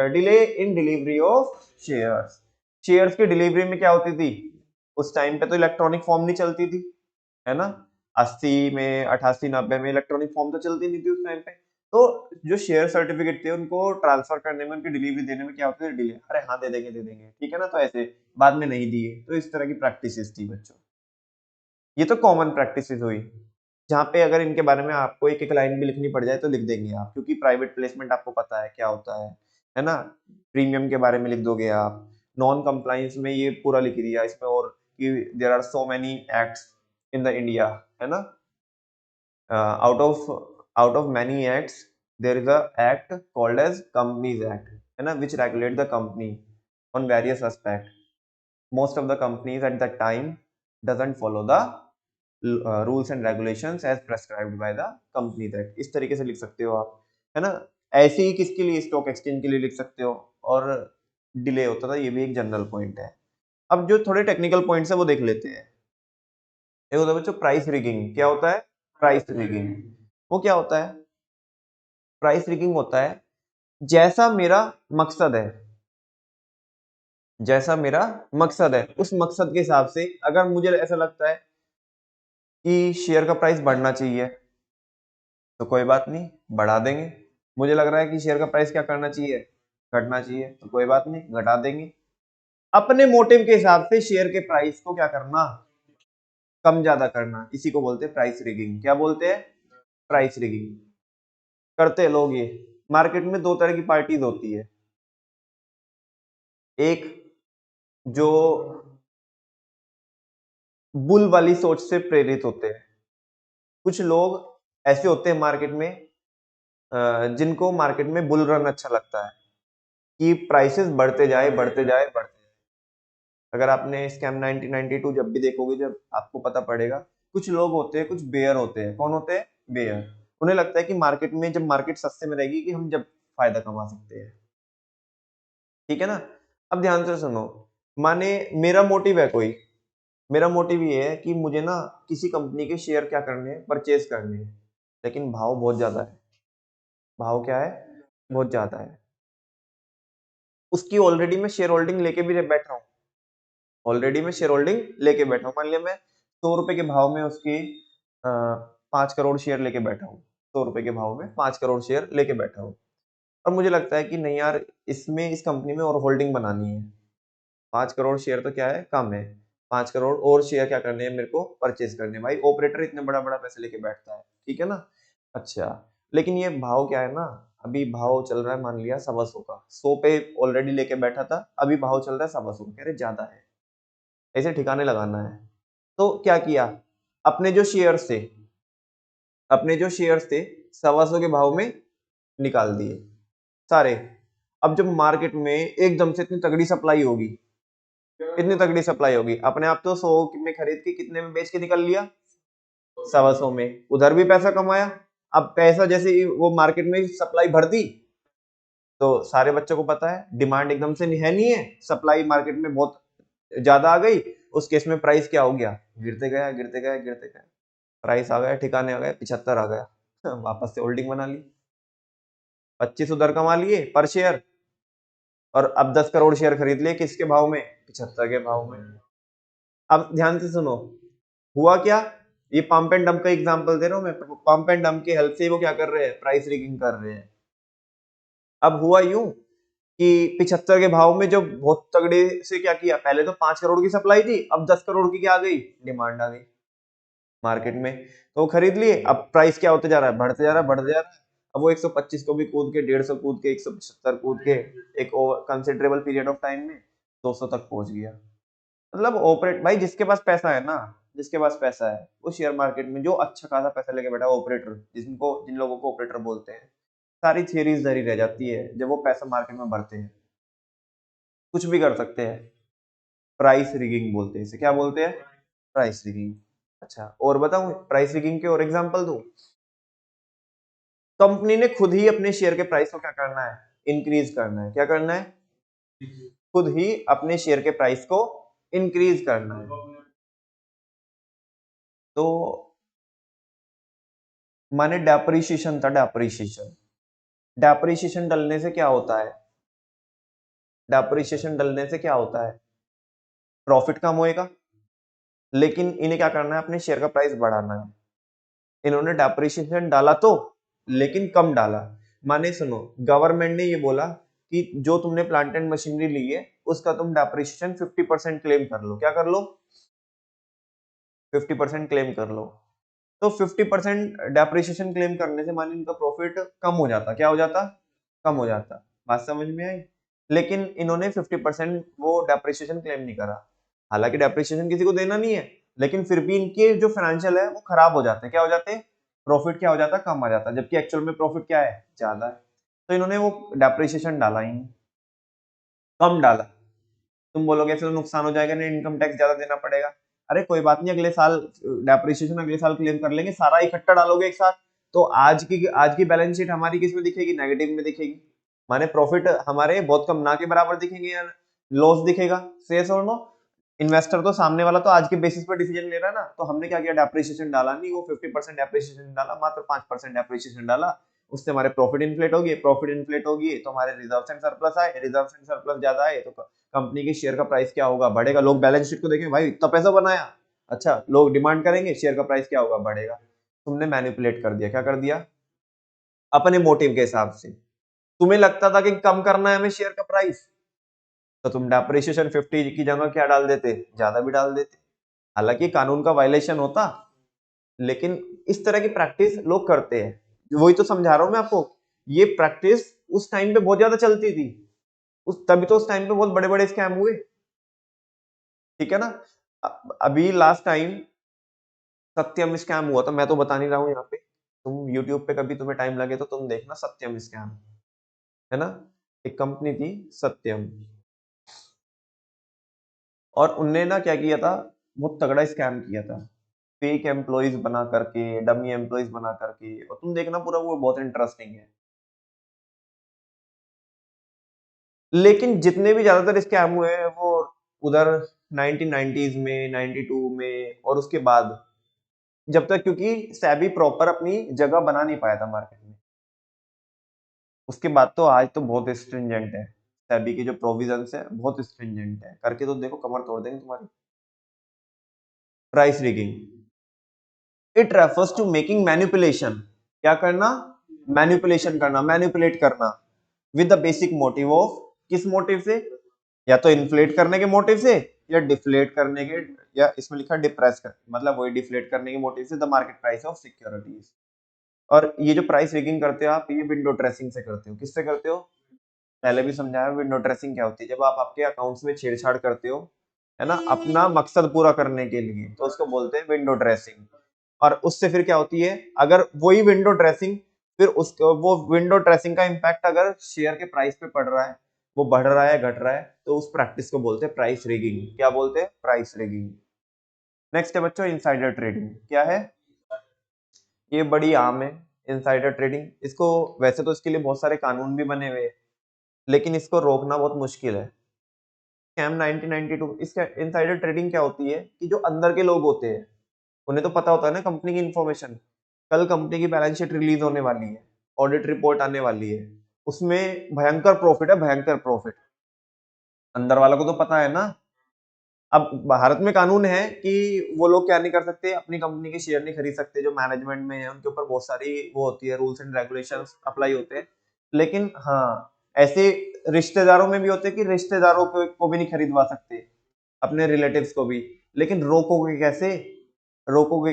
delay in delivery of shares. Shares की डिलीवरी में क्या होती थी, उस टाइम पे तो इलेक्ट्रॉनिक फॉर्म नहीं चलती थी, है ना। 80 में, 88, 90 में इलेक्ट्रॉनिक फॉर्म तो चलती नहीं थी उस टाइम पे। तो जो शेयर सर्टिफिकेट थे उनको ट्रांसफर करने में, उनकी डिलीवरी देने में क्या होता है, डिले, अरे हाँ दे देंगे, दे देंगे, ठीक है ना, तो ऐसे बाद में नहीं दिए, तो इस तरह की प्रैक्टिसेस थी बच्चों। ये तो कॉमन प्रैक्टिसेस हुई, जहाँ पे अगर इनके बारे में आपको एक एक लाइन भी लिखनी पड़ जाए तो लिख देंगे आप, क्योंकि प्राइवेट प्लेसमेंट आपको पता है क्या होता है ना। प्रीमियम के बारे में लिख दोगे आप, नॉन कंप्लायंस में ये पूरा लिख दिया इसमें, और कि there are so many acts in the India, है ना। Out of many acts there is a act called as companies act, है ना, which regulate the company on various aspect. Most of the companies at that time doesn't follow the rules and regulations as prescribed by the companies act. इस तरीके से लिख सकते हो आप, है ना। ऐसे ही किसके लिए, स्टॉक एक्सचेंज के लिए लिख सकते हो। और डिले होता था, ये भी एक जनरल पॉइंट है। अब जो थोड़े टेक्निकल पॉइंट्स है वो देख लेते हैं। एक होता है बच्चों प्राइस रिगिंग। क्या होता है प्राइस रिगिंग, वो क्या होता है, प्राइस रिगिंग होता है जैसा मेरा मकसद है, जैसा मेरा मकसद है उस मकसद के हिसाब से, अगर मुझे ऐसा लगता है कि शेयर का प्राइस बढ़ना चाहिए तो कोई बात नहीं, बढ़ा देंगे। मुझे लग रहा है कि शेयर का प्राइस क्या करना चाहिए, घटना चाहिए, तो कोई बात नहीं, घटा देंगे। अपने मोटिव के हिसाब से शेयर के प्राइस को क्या करना, कम ज्यादा करना, इसी को बोलते हैं प्राइस रिगिंग। क्या बोलते हैं, प्राइस रिगिंग करते हैं लोग ये। मार्केट में दो तरह की पार्टीज होती है, एक जो बुल वाली सोच से प्रेरित होते हैं, कुछ लोग ऐसे होते हैं मार्केट में, जिनको मार्केट में बुल रन अच्छा लगता है, कि प्राइसेस बढ़ते जाए, बढ़ते जाए, बढ़ते जाए। अगर आपने स्कैम 1992 जब भी देखोगे, जब आपको पता पड़ेगा, कुछ लोग होते हैं, कुछ बेयर होते हैं। कौन होते हैं, बेयर। उन्हें लगता है कि मार्केट में, जब मार्केट सस्ते में रहेगी, कि हम जब फायदा कमा सकते हैं, ठीक है ना। अब ध्यान से सुनो, माने मेरा मोटिव है कोई, मेरा मोटिव ये है कि मुझे ना किसी कंपनी के शेयर क्या करने हैं, परचेज करने हैं, लेकिन भाव बहुत ज्यादा है, भाव क्या है, बहुत ज्यादा है। उसकी ऑलरेडी मैं शेयर होल्डिंग लेके भी बैठा हूँ, ऑलरेडी मैं शेयर होल्डिंग लेके बैठा हूँ। मान लिया मैं 100 रुपए के भाव में उसकी 5 करोड़ शेयर लेके बैठा हूँ, 100 रुपए के भाव में 5 करोड़ शेयर लेके बैठा हूँ। और मुझे लगता है कि नहीं यार, इसमें, इस कंपनी में और होल्डिंग बनानी है, 5 करोड़ शेयर तो क्या है, कम है, 5 करोड़ और शेयर क्या करने हैं मेरे को, परचेज करने हैं। भाई ऑपरेटर इतने बड़ा बड़ा पैसे लेके बैठता है, ठीक है ना। अच्छा, लेकिन ये भाव क्या है ना, अभी भाव चल रहा है मान लिया 125 का, 100 पे ऑलरेडी लेके बैठा था, अभी भाव चल रहा है 125 का, कह रहे ज्यादा है, ऐसे ठिकाने लगाना है। तो क्या किया, अपने जो शेयर्स थे, अपने जो शेयर्स थे 125 के भाव में निकाल दिए सारे। अब जब मार्केट में एकदम से इतनी तगड़ी सप्लाई होगी, इतनी तगड़ी सप्लाई होगी, अपने आप तो 100 में खरीद के कितने में बेच के निकल लिया, 125 में, उधर भी पैसा कमाया। अब पैसा जैसे ही वो मार्केट में सप्लाई भर दी, तो सारे बच्चों को पता है डिमांड एकदम से है नहीं है, सप्लाई मार्केट में बहुत ज्यादा आ गई, उस केस में प्राइस क्या हो गया, गिरते गया, गिरते गया, गिरते गया, प्राइस आ गया ठिकाने, आ गया 75 आ गया। वापस से होल्डिंग बना ली, 25 उधर कमा लिए पर शेयर, और अब 10 करोड़ शेयर खरीद लिए किसके भाव में, 75 के भाव में। अब ध्यान से सुनो, हुआ क्या, ये पंप एंड डंप का एग्जांपल दे रहा हूं मैं, पंप एंड डंप की हेल्प से वो क्या कर रहे हैं, प्राइस रिगिंग कर रहे हैं। अब हुआ यूं कि 75 के भाव में जो बहुत तगड़े से क्या किया, पहले तो 5 करोड़ की सप्लाई थी, अब 10 करोड़ की क्या आ गई, डिमांड आ गई मार्केट में, तो वो खरीद लिए। अब प्राइस क्या होते जा रहा है, बढ़ते जा रहा है, बढ़ते जा रहा है। अब वो 125 को भी कूद के, 150 कूद के, 175 कूद के, एक कंसिडरेबल पीरियड ऑफ टाइम में 200 तक पहुंच गया। मतलब ऑपरेट भाई, जिसके पास पैसा है ना, जिसके पास पैसा है वो शेयर मार्केट में जो अच्छा खासा पैसा लेके बैठा है, ऑपरेटर, जिन लोगों को ऑपरेटर बोलते हैं, सारी थियरीज धरी रह जाती है जब वो पैसा मार्केट में भरते हैं। कुछ भी कर सकते हैं, प्राइस रिगिंग बोलते हैं इसे। क्या बोलते हैं, प्राइस रिगिंग। अच्छा, और बताऊं प्राइस रिगिंग के और एग्जांपल दूं? कंपनी ने खुद ही अपने शेयर के प्राइस को क्या करना है, इंक्रीज करना है। क्या करना है, खुद ही अपने शेयर के प्राइस को इंक्रीज करना है। तो माने डेप्रिसिएशन था, डेप्रिसिएशन, डेप्रिसिएशन डलने से क्या होता है, डेप्रिसिएशन डलने से क्या होता है, प्रॉफिट कम होएगा, लेकिन इन्हें क्या करना है, अपने शेयर का प्राइस बढ़ाना है। इन्होंने डेप्रिसिएशन डाला तो, लेकिन कम डाला। माने सुनो, गवर्नमेंट ने ये बोला कि जो तुमने प्लांट एंड मशीनरी ली है उसका तुम डेप्रिसिएशन 50% क्लेम कर लो। क्या कर लो, 50% क्लेम कर लो। तो 50% डेप्रिसिएशन क्लेम करने से माने इनका प्रॉफिट कम हो जाता। क्या हो जाता, कम हो जाता। बात समझ में आई? लेकिन इन्होंने 50% वो डेप्रिसिएशन क्लेम नहीं करा। हालांकि डेप्रिसिएशन किसी को देना नहीं है, लेकिन फिर भी इनके जो फाइनेंशियल है वो खराब हो जाते हैं। क्या हो जाते हैं, प्रॉफिट क्या हो जाता है, कम आ जाता है, जबकि एक्चुअल में प्रॉफिट क्या है, ज्यादा है। तो इन्होंने वो डेप्रिसिएशन डाला ही नहीं, कम डाला। तुम बोलोगे ऐसे तो नुकसान हो जाएगा, नहीं इनकम टैक्स ज्यादा देना पड़ेगा। अरे कोई बात नहीं, अगले साल डेप्रिसिएशन अगले साल क्लेम कर लेंगे, सारा इकट्ठा डालोगे एक साथ, तो आज की बैलेंस शीट हमारी किस में दिखेगी, नेगेटिव में दिखेगी। माने प्रॉफिट हमारे बहुत कम, ना के बराबर दिखेंगे या लॉस दिखेगा। सेल्स और नो, इन्वेस्टर तो सामने वाला तो आज के बेसिस पर डिसीजन ले रहा है ना। तो हमने क्या किया, डेप्रिसिएशन डाला नहीं, वो 50% डेप्रिसिएशन डाला, मात्र 5% डेप्रिसिएशन डाला। उससे हमारे प्रॉफिट इन्फ्लेट होगी, प्रॉफिट इन्फ्लेट होगी तो हमारे रिजर्व एंड सरप्लस आए, रिजर्व एंड सरप्लस ज्यादा आए तो कंपनी के शेयर का प्राइस क्या होगा, बढ़ेगा। लोग बैलेंस शीट को देखेंगे, भाई इतना पैसा बनाया, अच्छा लोग डिमांड करेंगे, शेयर का प्राइस क्या होगा, बढ़ेगा। तुमने मैनिपुलेट कर दिया। क्या कर दिया, अपने मोटिव के हिसाब से। तुम्हें लगता था कि कम करना है हमें शेयर का प्राइस, तो तुम डेप्रिसिएशन 50 की जगह क्या डाल देते, ज्यादा भी डाल देते। हालांकि कानून का वायलेशन होता, लेकिन इस तरह की प्रैक्टिस लोग करते हैं। वही तो समझा रहा हूं मैं आपको, ये प्रैक्टिस उस टाइम पे बहुत ज्यादा चलती थी। तभी तो उस टाइम पे बहुत बड़े बड़े स्कैम हुए। ठीक है ना। अभी लास्ट टाइम सत्यम स्कैम हुआ था, मैं तो बता नहीं रहा हूँ यहाँ पे, तुम यूट्यूब पे कभी तुम्हें टाइम लगे तो तुम देखना, सत्यम स्कैम, है ना। एक कंपनी थी सत्यम, और उनने ना क्या किया था, बहुत तगड़ा स्कैम किया था। फेक एम्प्लॉइज बना करके, डमी एम्प्लॉइज बना करके, और तुम देखना पूरा, वो बहुत इंटरेस्टिंग है। लेकिन जितने भी ज्यादातर स्कैम हुए हैं वो उधर 1990s में, 92 में और उसके बाद, जब तक, क्योंकि सेबी प्रॉपर अपनी जगह बना नहीं पाया था मार्केट में। उसके बाद तो आज तो बहुत स्ट्रिंजेंट है, सेबी के जो प्रोविजंस है बहुत स्ट्रिंजेंट है, करके तो देखो कमर तोड़ देंगे तुम्हारी। Price rigging, it refers to making manipulation. क्या करना, मैनिपुलेशन करना, मैनिपुलेट करना, with the basic motive of, किस मोटिव से, या तो इन्फ्लेट करने के मोटिव से, या डिफ्लेट करने के, या इसमें लिखा डिप्रेस कर, मतलब वही डिफ्लेट करने के मोटिव से, the market price of securities. और ये जो प्राइस रिगिंग करते हो आप, ये विंडो ड्रेसिंग से करते हो। किससे करते हो, पहले भी समझाया विंडो ड्रेसिंग क्या होती है। जब आप आपके अकाउंट्स में छेड़छाड़ करते हो, है ना, अपना मकसद पूरा करने के लिए, तो उसको बोलते हैं विंडो ड्रेसिंग। और उससे फिर क्या होती है, अगर वही विंडो ड्रेसिंग, फिर उस वो विंडो ड्रेसिंग का इम्पैक्ट अगर शेयर के प्राइस पे पड़ रहा है, वो बढ़ रहा है, घट रहा है, तो उस प्रैक्टिस को बोलते हैं प्राइस रिगिंग। क्या बोलते हैं, प्राइस रिगिंग। नेक्स्ट है बच्चों इनसाइडर ट्रेडिंग। क्या है, ये बड़ी आम है इनसाइडर ट्रेडिंग। इसको वैसे तो इसके लिए बहुत सारे कानून भी बने हुए हैं, लेकिन इसको रोकना बहुत मुश्किल है। स्कैम 1992, इसका इनसाइडर ट्रेडिंग क्या होती है कि जो अंदर के लोग होते हैं, उन्हें तो पता होता है ना कंपनी की इन्फॉर्मेशन, कल कंपनी की बैलेंस शीट रिलीज होने वाली है, ऑडिट रिपोर्ट आने वाली है, उसमें भयंकर प्रॉफिट है, भयंकर प्रॉफिट, अंदर वालों को तो पता है ना। अब भारत में कानून है कि वो लोग क्या नहीं कर सकते, अपनी कंपनी के शेयर नहीं खरीद सकते, जो मैनेजमेंट में है उनके ऊपर बहुत सारी वो होती है, रूल्स एंड रेगुलेशंस अप्लाई होते हैं। लेकिन हाँ, ऐसे रिश्तेदारों में भी होते कि रिश्तेदारों को भी नहीं खरीदवा सकते, अपने रिलेटिव्स को भी। लेकिन रोकोगे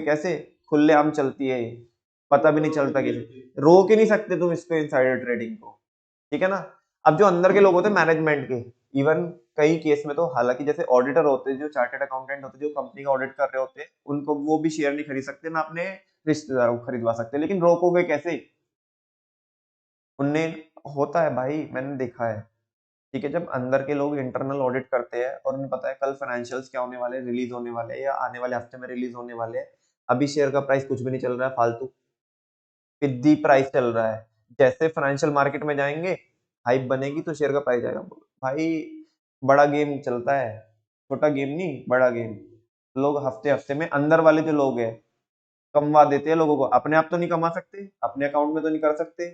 कैसे? खुलेआम चलती है ये, पता भी नहीं चलता किसी, रोक ही नहीं सकते तुम इसको, इनसाइडर ट्रेडिंग को, ठीक है ना। अब जो अंदर के लोग होते हैं मैनेजमेंट के, इवन कई केस में तो, हालांकि जैसे ऑडिटर होते हैं, जो चार्टर्ड अकाउंटेंट होते हैं, जो कंपनी का ऑडिट कर रहे होते हैं, उनको वो भी शेयर नहीं खरीद सकते, ना अपने रिश्तेदारों को खरीदवा सकते, लेकिन रोकोगे कैसे? उनने होता है भाई, मैंने देखा है, ठीक है। जब अंदर के लोग इंटरनल ऑडिट करते हैं और उन्हें पता है कल फाइनेंशियल्स क्या होने वाले, रिलीज होने वाले हैं या आने वाले हफ्ते में रिलीज होने वाले हैं, अभी शेयर का प्राइस कुछ भी नहीं चल रहा है, फालतू पिद्दी प्राइस चल रहा है, जैसे फाइनेंशियल मार्केट में जाएंगे, हाइप बनेगी तो शेयर का प्राइस जाएगा। भाई बड़ा गेम चलता है, छोटा गेम नहीं, बड़ा गेम। लोग हफ्ते हफ्ते में, अंदर वाले जो लोग हैं, कमवा देते हैं लोगों को। अपने आप तो नहीं कमा सकते, अपने अकाउंट में तो नहीं कर सकते,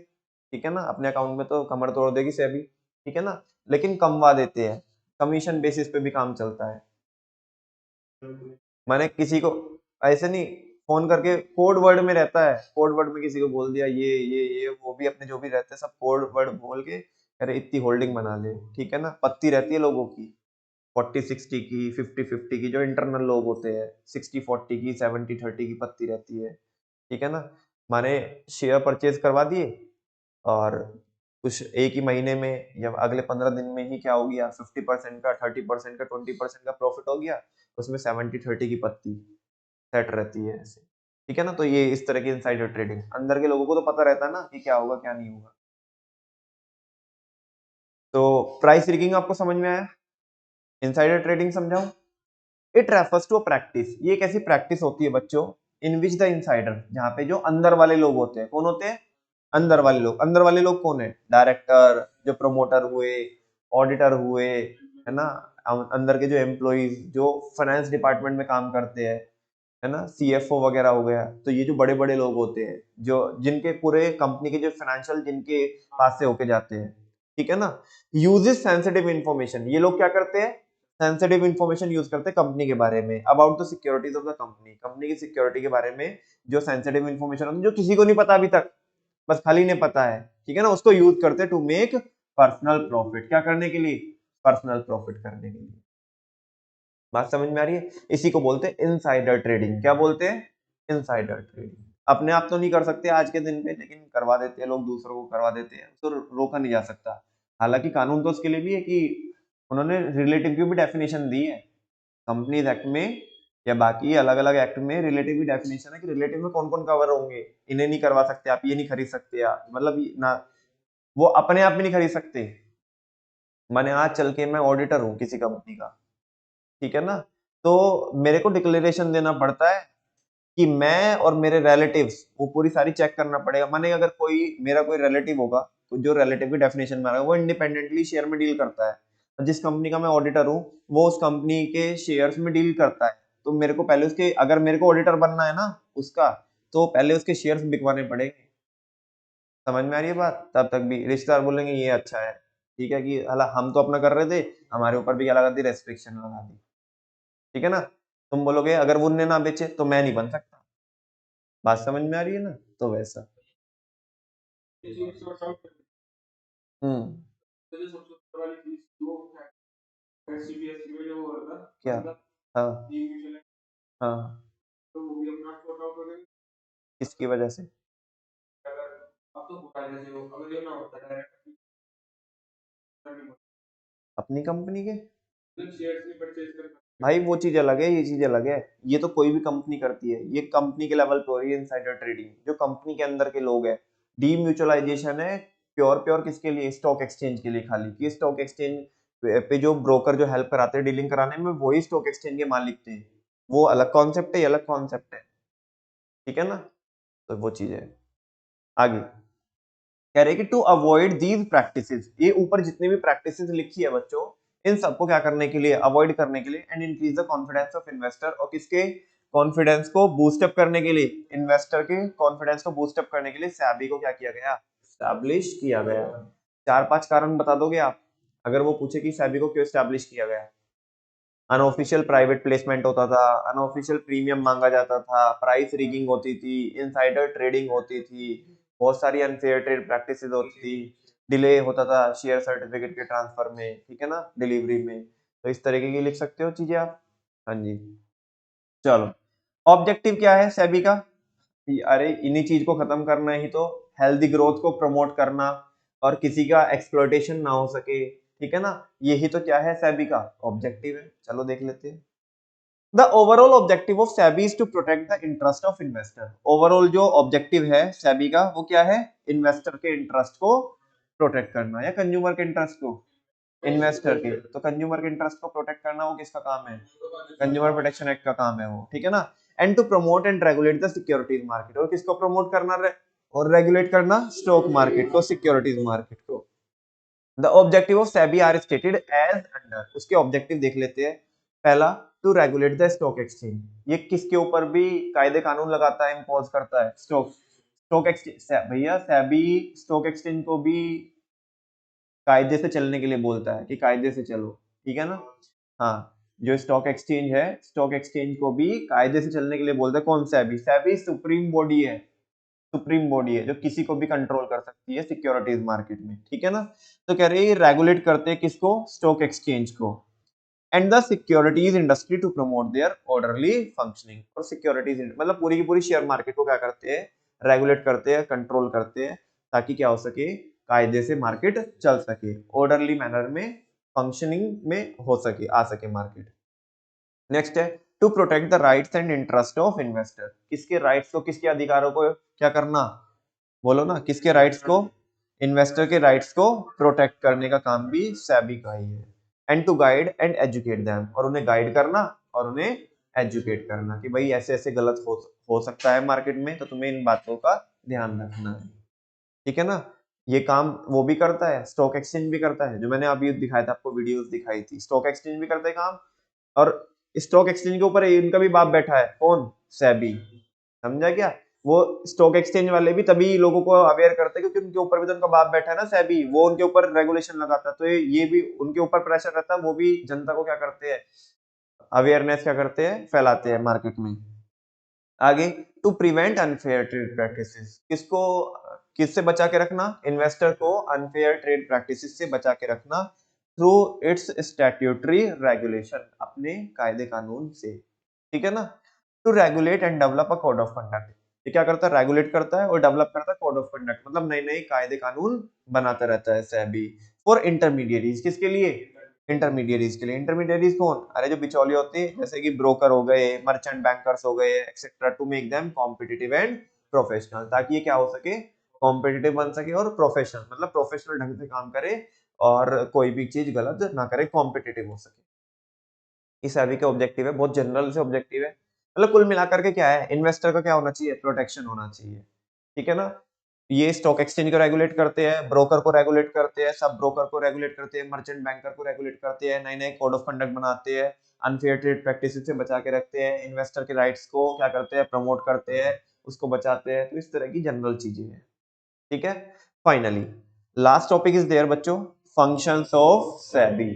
ठीक है ना, अपने अकाउंट में तो कमर तोड़ देगी सेबी, ठीक है ना, लेकिन कमवा देते हैं, कमीशन बेसिस पे भी काम चलता है। मैंने किसी को ऐसे नहीं, फोन करके कोड वर्ड में रहता है, कोड वर्ड में किसी को बोल दिया ये वो भी अपने जो भी रहते हैं सब कोड वर्ड बोल के, अरे इतनी होल्डिंग बना ले, ठीक है ना। पत्ती रहती है लोगों की 40-60 की, 50-50 की, जो इंटरनल लोग होते हैं 60-40 की, 70-30 की पत्ती रहती है, ठीक है ना। माने शेयर परचेज करवा दिए और कुछ एक ही महीने में या अगले 15 दिन में ही क्या हो गया, 50% का, 30% का, 20% का प्रॉफिट हो गया, उसमें 70-30 की पत्ती सेट रहती है ऐसे, ठीक है ना। तो ये इस तरह की इनसाइडर ट्रेडिंग, अंदर के लोगों को तो पता रहता है ना कि क्या होगा क्या नहीं होगा। तो प्राइस रिगिंग आपको समझ में आया? इनसाइडर ट्रेडिंग समझाऊं? It refers to a practice, ये एक ऐसी प्रैक्टिस होती है बच्चों, इन विच द इनसाइडर, जहां पे जो अंदर वाले लोग होते हैं, कौन होते हैं? अंदर वाले लोग। अंदर वाले लोग कौन है? डायरेक्टर, जो प्रमोटर हुए, ऑडिटर हुए, है ना, अंदर के जो एम्प्लॉइज, जो फाइनेंस डिपार्टमेंट में काम करते हैं, है ना, सीएफओ वगैरह हो गया। तो ये जो बड़े बड़े लोग होते हैं, जो जिनके पूरे कंपनी के जो फाइनेंशियल जिनके पास से होके जाते हैं, ठीक है ना, यूजेस सेंसिटिव इंफॉर्मेशन, ये लोग क्या करते हैं? सेंसिटिव इंफॉर्मेशन यूज करते हैं कंपनी के बारे में, about the securities of the company, company की सिक्योरिटी के बारे में जो सेंसिटिव इंफॉर्मेशन होती है, जो किसी को नहीं पता अभी तक, बस खाली ने पता है, ठीक है ना, उसको यूज करते हैं टू मेक पर्सनल प्रॉफिट। क्या करने के लिए? पर्सनल प्रॉफिट करने के लिए। बात समझ में आ रही है? इसी को बोलते हैं इनसाइडर ट्रेडिंग। क्या बोलते हैं? Insider trading. अपने आप तो नहीं कर सकते आज के दिन पे, लेकिन करवा देते हैं लोग, दूसरों को करवा देते हैं, तो रोका नहीं जा सकता। हालांकि कानून तो उसके लिए भी है कि उन्होंने रिलेटिव की भी डेफिनेशन दी है कंपनीज एक्ट में, या बाकी अलग अलग एक्ट में रिलेटिव की डेफिनेशन है कि रिलेटिव में कौन कौन कवर होंगे। इन्हें नहीं करवा सकते आप, ये नहीं खरीद सकते आप, मतलब ना, वो अपने आप भी नहीं खरीद सकते। मैंने आज चल के मैं ऑडिटर हूँ किसी कंपनी का, ठीक है ना, तो मेरे को डिक्लेरेशन देना पड़ता है कि मैं और मेरे रिलेटिव्स, वो पूरी सारी चेक करना पड़ेगा। माने अगर कोई मेरा कोई रिलेटिव होगा, तो जो रिलेटिव की डेफिनेशन में आ रहा है, वो इंडिपेंडेंटली शेयर में डील करता है, और जिस कंपनी का मैं ऑडिटर हूँ, वो उस कंपनी के शेयर्स में डील करता है। तो मेरे को पहले उसके, अगर मेरे को ऑडिटर बनना है ना उसका, तो पहले उसके शेयर्स बिकवाने पड़ेंगे। समझ में आ रही है बात? तब तक भी रिश्तेदार बोलेंगे ये अच्छा है, ठीक है, कि हालांकि हम तो अपना कर रहे थे, हमारे ऊपर भी क्या लगा दी, रेस्ट्रिक्शन लगा दी, ठीक है ना। तुम बोलोगे अगर वो उनने ना बेचे तो मैं नहीं बन सकता। बात समझ में आ रही है ना? तो वैसा। हम्म। क्या? हाँ हाँ। किसकी वजह से? अपनी कंपनी के? भाई वो चीज अलग है, ये चीज अलग है। ये तो कोई भी कंपनी करती है, ये कंपनी के लेवल पे हो रही है इनसाइडर ट्रेडिंग, जो कंपनी के अंदर के लोग हैं। डीम्यूचुअलाइजेशन है प्योर प्योर, किसके लिए? स्टॉक एक्सचेंज के लिए खाली, कि स्टॉक एक्सचेंज पे जो ब्रोकर जो हेल्प कराते हैं डीलिंग कराने में, वही स्टॉक एक्सचेंज के मालिक थे। वो अलग कॉन्सेप्ट है, ये अलग कॉन्सेप्ट है, ठीक है ना। तो वो चीज है। आगे कह रहे कि टू अवॉइड दीज प्रैक्टिसेस, ये ऊपर जितनी भी प्रैक्टिसेस लिखी है बच्चों, इन सबको क्या करने के लिए? अवॉइड करने के लिए, and increase the confidence of investor, और किसके कॉन्फिडेंस को बूस्ट अप करने के लिए? इन्वेस्टर के कॉन्फिडेंस को बूस्ट अप करने के लिए सेबी को क्या किया गया? स्टैब्लिश किया गया। 4-5 कारण बता दोगे आप, अगर वो पूछे कि सेबी को क्यों स्टैब्लिश किया गया? अनऑफिशियल प्राइवेट प्लेसमेंट होता था, अनऑफिशियल प्रीमियम मांगा जाता था, प्राइस रिगिंग होती थी, इनसाइडर ट्रेडिंग होती थी, बहुत सारी अनफेयर ट्रेड प्रैक्टिसेस होती थी, डिले होता था शेयर सर्टिफिकेट के ट्रांसफर में, ठीक है ना, डिलीवरी में, तो इस तरीके की लिख सकते हो चीजें आप। हाँ जी, चलो ऑब्जेक्टिव क्या है सेबी का? अरे इन्हीं चीज को खत्म करना ही तो, हेल्दी ग्रोथ को प्रमोट करना और किसी का एक्सप्लॉयटेशन ना हो सके, ठीक है ना, यही तो क्या है सेबी का ऑब्जेक्टिव है। चलो देख लेते हैं। The overall objective of SEBI is to protect the interest of investor. Overall जो ऑब्जेक्टिव है सेबी का वो क्या है? इन्वेस्टर के इंटरेस्ट को प्रोटेक्ट करना, या कंज्यूमर के इंटरेस्ट को? इन्वेस्टर के। तो कंज्यूमर के इंटरेस्ट को प्रोटेक्ट करना वो किसका काम है? कंज्यूमर प्रोटेक्शन एक्ट का काम है वो, ठीक है ना। And to promote and regulate the securities market, और किसको प्रमोट करना और रेगुलेट करना? स्टॉक मार्केट को, सिक्योरिटीज मार्केट को। The objective of SEBI are stated as under, उसके ऑब्जेक्टिव देख लेते हैं। पहला, to regulate the stock exchange, ये किसके ऊपर भी कायदे कानून लगाता है, इम्पोज करता है? स्टॉक स्टॉक एक्सचेंज भैया, सेबी स्टॉक एक्सचेंज को भी कायदे से चलने के लिए बोलता है कि कायदे से चलो, ठीक है ना। हाँ, जो स्टॉक एक्सचेंज है, स्टॉक एक्सचेंज को भी कायदे से चलने के लिए बोलता है। कौन? सेबी। सेबी सुप्रीम बॉडी है, सुप्रीम बॉडी है जो किसी को भी कंट्रोल कर सकती है सिक्योरिटीज मार्केट में, ठीक है ना। तो कह रहे हैं रेगुलेट करते हैं किसको? स्टॉक एक्सचेंज को। And the securities industry to promote their orderly functioning, और सिक्योरिटीज मतलब पूरी की पूरी शेयर मार्केट को क्या करते हैं? रेगुलेट करते हैं, कंट्रोल करते हैं, ताकि क्या हो सके? कायदे से मार्केट चल सके, ऑर्डरली मैनर में फंक्शनिंग में हो सके, आ सके मार्केट। नेक्स्ट है to protect the rights and interest of investor, किसके राइट्स को, किसके अधिकारों को क्या करना? बोलो ना, किसके राइट्स को? इन्वेस्टर के राइट्स को प्रोटेक्ट करने का काम भी सेबी का ही है। And to guide and educate them, और उन्हें गाइड करना और उन्हें एजुकेट करना कि भाई ऐसे ऐसे गलत हो सकता है मार्केट में, तो तुम्हें इन बातों का ध्यान रखना है, ठीक है ना। ये काम वो भी करता है, स्टॉक एक्सचेंज भी करता है, जो मैंने अभी दिखाया था आपको, वीडियोस दिखाई थी, स्टॉक एक्सचेंज भी करता है काम। और स्टॉक एक्सचेंज के ऊपर इनका भी बाप बैठा है, कौन? सेबी। समझा क्या? वो स्टॉक एक्सचेंज वाले भी तभी लोगों को अवेयर करते हैं क्योंकि उनके ऊपर भी तो उनका बाप बैठा है ना सेबी, वो उनके ऊपर रेगुलेशन लगाता है, तो ये भी उनके ऊपर प्रेशर रहता है, वो भी जनता को क्या करते हैं? अवेयरनेस क्या करते हैं? फैलाते हैं मार्केट में। आगे, to prevent unfair trade practices, किसको किससे बचा के रखना? इन्वेस्टर को अनफेयर ट्रेड प्रैक्टिसेस से बचा के रखना थ्रू इट्स स्टैट्यूटरी रेगुलेशन, अपने कायदे कानून से, ठीक है ना। To regulate and develop a code of conduct, ये क्या करता है? रेगुलेट करता है और डेवलप करता है कोड ऑफ कंडक्ट, मतलब नए नए कायदे कानून बनाता रहता है सेबी। फॉर इंटरमीडिएरीज, किसके लिए? इंटरमीडिएरीज के लिए। इंटरमीडिएरीज कौन? अरे जो बिचौलिए होते हैं, जैसे कि ब्रोकर हो गए, मर्चेंट बैंकर्स हो गए, etcetera, to make them competitive and professional, ताकि ये क्या हो सके? कॉम्पिटिटिव बन सके और प्रोफेशनल, मतलब प्रोफेशनल ढंग से काम करे और कोई भी चीज गलत ना करे, कॉम्पिटिटिव हो सके। इस सेबी के ऑब्जेक्टिव है, बहुत जनरल से ऑब्जेक्टिव है, मतलब कुल मिलाकर के क्या है? इन्वेस्टर का क्या होना चाहिए? प्रोटेक्शन होना चाहिए, ठीक है ना। ये स्टॉक एक्सचेंज को रेगुलेट करते हैं, ब्रोकर को रेगुलेट करते हैं, सब ब्रोकर को रेगुलेट करते हैं, मर्चेंट बैंकर को रेगुलेट करते हैं, नए नए कोड ऑफ कंडक्ट बनाते हैं, अनफेयर ट्रेड प्रैक्टिसेस से बचा के रखते हैं, इन्वेस्टर के राइट्स को क्या करते हैं? प्रमोट करते हैं, उसको बचाते हैं, तो इस तरह की जनरल चीजें हैं, ठीक है। Finally last topic is there बच्चों, फंक्शंस ऑफ सेबी।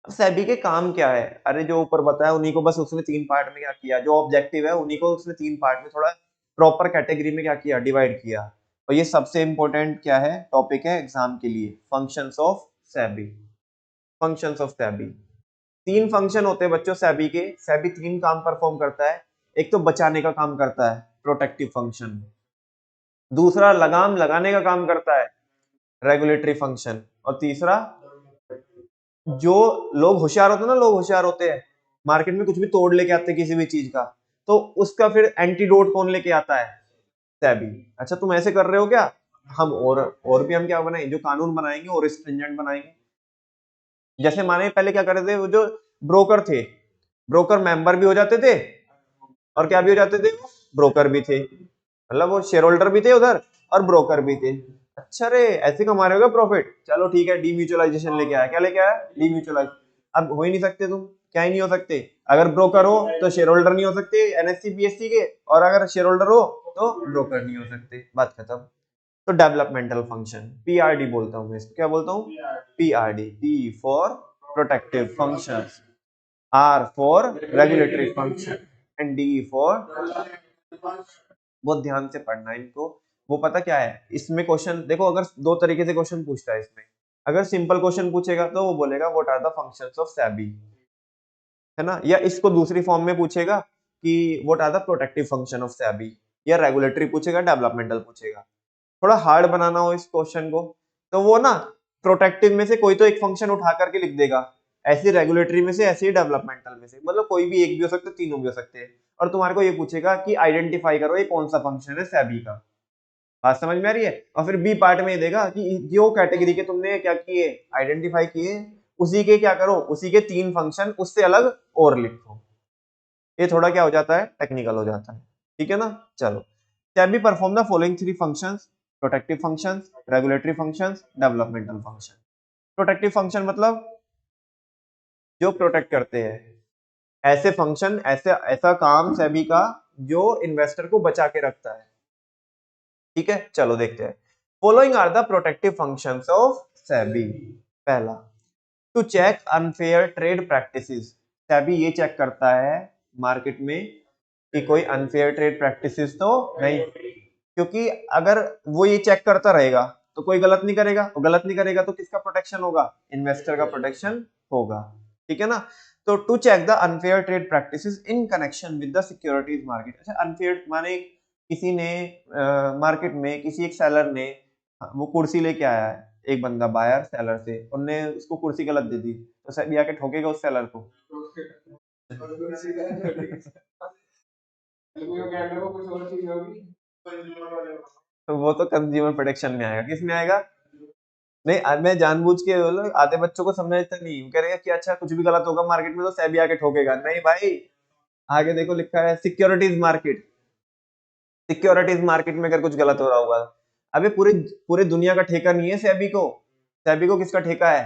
सेबी के काम क्या है? अरे जो ऊपर बताया उन्हीं को बस उसने 3 पार्ट में क्या किया, जो ऑब्जेक्टिव है उन्हीं को उसने 3 पार्ट में थोड़ा प्रॉपर कैटेगरी में क्या किया? डिवाइड किया। और ये सबसे इंपॉर्टेंट क्या है? टॉपिक है एग्जाम के लिए, functions of SEBI. Functions of SEBI, 3 function होते हैं बच्चों सेबी के। सेबी 3 काम परफॉर्म करता है। एक तो बचाने का काम करता है, प्रोटेक्टिव फंक्शन। दूसरा लगाम लगाने का काम करता है, रेगुलेटरी फंक्शन। और तीसरा, जो लोग होशियार होते हैं ना, लोग होशियार होते हैं, मार्केट में कुछ भी तोड़ लेके आते हैं किसी भी चीज का, तो उसका फिर एंटीडोट कौन लेके आता है? सेबी। अच्छा तुम ऐसे कर रहे हो क्या? हम और भी हम क्या बनाएंगे? जो कानून बनाएंगे और स्ट्रिंजेंट बनाएंगे। जैसे माने पहले क्या करते थे, वो जो ब्रोकर थे, ब्रोकर मेंबर भी हो जाते थे और क्या भी हो जाते थे? ब्रोकर भी थे, मतलब वो शेयर होल्डर भी थे उधर और ब्रोकर भी थे। अच्छा रे, ऐसे कमा रहे हो प्रॉफिट? चलो ठीक है, डीम्यूचुअलाइजेशन लेके आया। क्या लेके आया? डीम्यूचुअलाइज। अब हो ही नहीं सकते तुम, क्या ही नहीं हो सकते? अगर ब्रोकर हो तो शेयर होल्डर नहीं हो सकते एनएससी बीएससी के, और अगर शेयर होल्डर हो तो ब्रोकर नहीं हो सकते, बात खत्म। तो डेवलपमेंटल फंक्शन, पीआरडी बोलता हूँ मैं इसको, क्या बोलता हूँ? PRD. P for protective functions, R for regulatory function, and D for, बहुत ध्यान से पढ़ना इनको, वो पता क्या है, इसमें क्वेश्चन देखो, अगर दो तरीके से क्वेश्चन पूछता है इसमें। अगर सिंपल क्वेश्चन पूछेगा तो वो बोलेगा what are the functions of SEBI, है ना, या इसको दूसरी फॉर्म में पूछेगा कि what are the protective function of SEBI, या रेगुलेटरी पूछेगा, डेवलपमेंटल पूछेगा। थोड़ा हार्ड बनाना हो इस क्वेश्चन को तो वो ना प्रोटेक्टिव में से कोई तो एक फंक्शन उठा करके लिख देगा, ऐसे रेगुलेटरी में से, ऐसे ही डेवलपमेंटल में से, मतलब कोई भी एक भी हो सकता है, तीनों भी हो सकते हैं। और तुम्हारे को ये पूछेगा कि आइडेंटिफाई करो ये कौन सा फंक्शन है सेबी का। बात समझ में आ रही है? और फिर बी पार्ट में ये देगा कि जो कैटेगरी के तुमने क्या किए, आइडेंटिफाई किए, उसी के क्या करो, उसी के तीन फंक्शन उससे अलग और लिखो। ये थोड़ा क्या हो जाता है, टेक्निकल हो जाता है। ठीक है ना? चलो, can be perform the following three functions, protective functions, regulatory functions, developmental function. Protective function मतलब जो प्रोटेक्ट करते हैं, ऐसे फंक्शन, ऐसे ऐसा काम सेबी का जो इन्वेस्टर को बचा के रखता है। ठीक है, चलो देखते हैं। Following are the protective functions of SEBI. पहला, to check unfair trade practices. SEBI ये चेक करता है मार्केट में कि कोई अनफेयर ट्रेड प्रैक्टिसेस तो नहीं, क्योंकि अगर वो ये चेक करता रहेगा तो कोई गलत नहीं करेगा, वो गलत नहीं करेगा तो किसका प्रोटेक्शन होगा, इन्वेस्टर का प्रोटेक्शन होगा। ठीक है ना? तो to check the unfair trade practices in connection with the securities market. अच्छा, अनफेयर माने किसी ने मार्केट में किसी एक सेलर ने वो कुर्सी लेके आया है, एक बंदा बायर सेलर से, उनने उसको कुर्सी गलत दे दी, तो सेबी आके ठोकेगा उस सेलर को। तो वो तो कंज्यूमर प्रोटेक्शन में आएगा, किस में आएगा? नहीं, मैं जानबूझ के बोलो, आधे बच्चों को समझता नहीं, वो कह रहे कि अच्छा कुछ भी गलत होगा मार्केट में तो सेबी आके ठोकेगा। नहीं भाई, आगे देखो लिखा है सिक्योरिटीज मार्केट। सिक्योरिटीज मार्केट में अगर कुछ गलत हो रहा होगा, अबे पूरे पूरे दुनिया का ठेका नहीं है सेबी को। सेबी को किसका ठेका है?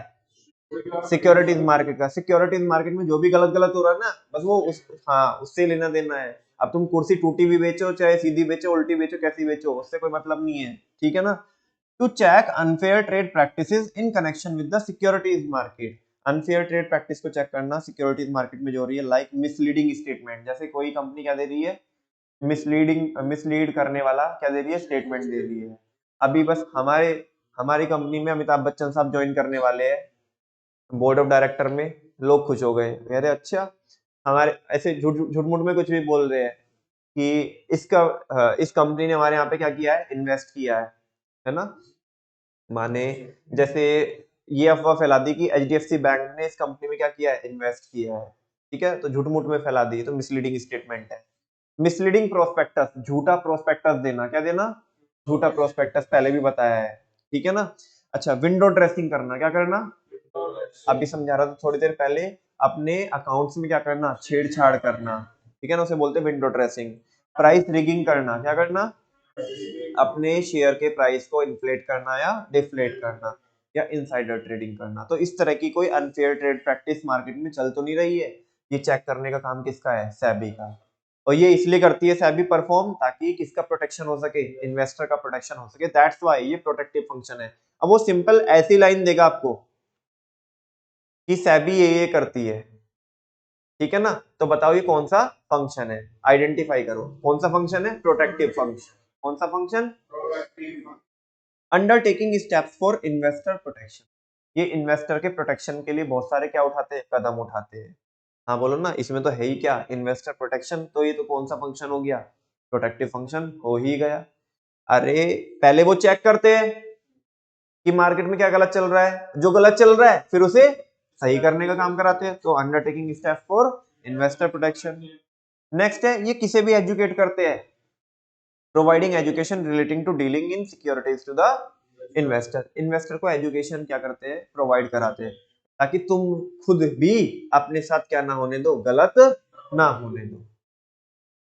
सिक्योरिटीज मार्केट का। सिक्योरिटीज मार्केट में जो भी गलत गलत हो रहा है ना, बस वो हाँ, उससे लेना देना है। अब तुम कुर्सी टूटी भी बेचो, चाहे सीधी बेचो, उल्टी बेचो, कैसी बेचो, उससे कोई मतलब नहीं है। ठीक है ना? To check unfair trade practices in connection with the securities market. Unfair trade practice को चेक करना सिक्योरिटीज मार्केट में जो हो रही है, लाइक मिसलीडिंग स्टेटमेंट। जैसे कोई कंपनी क्या दे रही है, मिसलीड करने वाला क्या दे रही है, स्टेटमेंट दे रही है। अभी बस हमारी कंपनी में अमिताभ बच्चन साहब ज्वाइन करने वाले हैं बोर्ड ऑफ डायरेक्टर में। लोग खुश हो गए, कह रहे अच्छा, हमारे ऐसे झूठ झूठ मूठ में कुछ भी बोल रहे हैं कि इस कंपनी ने हमारे यहाँ पे क्या किया है, इन्वेस्ट किया है ना? माने जैसे ये अफवाह फैला दी कि एचडीएफसी बैंक ने इस कंपनी में क्या किया है, इन्वेस्ट किया है। ठीक है, तो झूठ मूठ में फैला दी, तो मिसलीडिंग स्टेटमेंट है। मिसलीडिंग प्रोस्पेक्टस, झूठा प्रोस्पेक्टस देना, क्या देना, झूठा प्रोस्पेक्टस, पहले भी बताया है। ठीक है ना? अच्छा, विंडो ड्रेसिंग करना, क्या करना, अभी समझा रहा था थोड़ी देर पहले, अपने अकाउंट्स में क्या करना, छेड़छाड़ करना। ठीक है ना, उसे बोलते हैं विंडो ड्रेसिंग। प्राइस रिगिंग करना, क्या करना, अपने शेयर के प्राइस को इन्फ्लेट करना या डिफ्लेट करना, या इनसाइडर ट्रेडिंग करना। तो इस तरह की कोई अनफेयर ट्रेड प्रैक्टिस मार्केट में चल तो नहीं रही है, ये चेक करने का काम किसका है, सेबी का। और ये इसलिए करती है सेबी परफॉर्म, ताकि किसका प्रोटेक्शन हो सके, इन्वेस्टर का प्रोटेक्शन हो सके। दैट्स व्हाई ये प्रोटेक्टिव फंक्शन है। अब वो सिंपल ऐसी लाइन देगा आपको कि सेबी ये करती है। ठीक है ना? तो बताओ ये कौन सा फंक्शन है, आइडेंटिफाई करो कौन सा फंक्शन है, प्रोटेक्टिव फंक्शन। कौन सा function? Undertaking steps for investor protection. ये इन्वेस्टर के प्रोटेक्शन के लिए बहुत सारे क्या उठाते हैं, कदम उठाते हैं। हाँ बोलो ना, इसमें तो है ही क्या, इन्वेस्टर प्रोटेक्शन, तो ये तो कौन सा फंक्शन हो गया, प्रोटेक्टिव फंक्शन हो ही गया। अरे पहले वो चेक करते हैं कि मार्केट में क्या गलत चल रहा है, जो गलत चल रहा है फिर उसे सही करने का काम कराते हैं, तो undertaking step for investor protection. Next है, ये किसे भी एजुकेट करते हैं, providing education relating to dealing in securities to the investor. Investor को एजुकेशन क्या करते हैं, प्रोवाइड कराते हैं, ताकि तुम खुद भी अपने साथ क्या ना होने दो, गलत ना होने दो।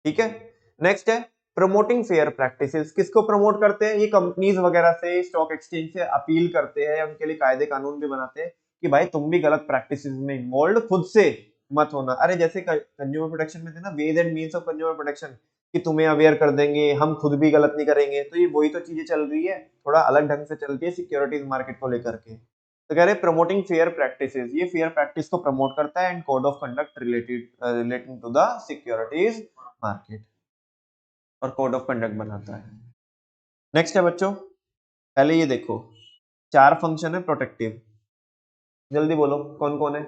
ठीक है? नेक्स्ट है प्रमोटिंग फेयर प्रैक्टिसेस। किसको प्रमोट करते हैं, ये कंपनीज वगैरह से, स्टॉक एक्सचेंज से अपील करते हैं, उनके लिए कायदे कानून भी बनाते हैं कि भाई तुम भी गलत प्रैक्टिसेस में इन्वॉल्व खुद से मत होना। अरे जैसे कंज्यूमर प्रोटेक्शन में थे ना, ways and means of consumer protection, कि तुम्हें अवेयर कर देंगे, हम खुद भी गलत नहीं करेंगे। तो ये वही तो चीजें चल रही है, थोड़ा अलग ढंग से चलती है सिक्योरिटीज मार्केट को लेकर के। तो कह रहे प्रमोटिंग फेयर प्रैक्टिसेस, ये फेयर प्रैक्टिस को प्रमोट करता है, and code of conduct relating to the securities market, और कोड ऑफ कंडक्ट बनाता है। नेक्स्ट है बच्चों, पहले ये देखो, 4 फंक्शन है प्रोटेक्टिव, जल्दी बोलो कौन कौन है।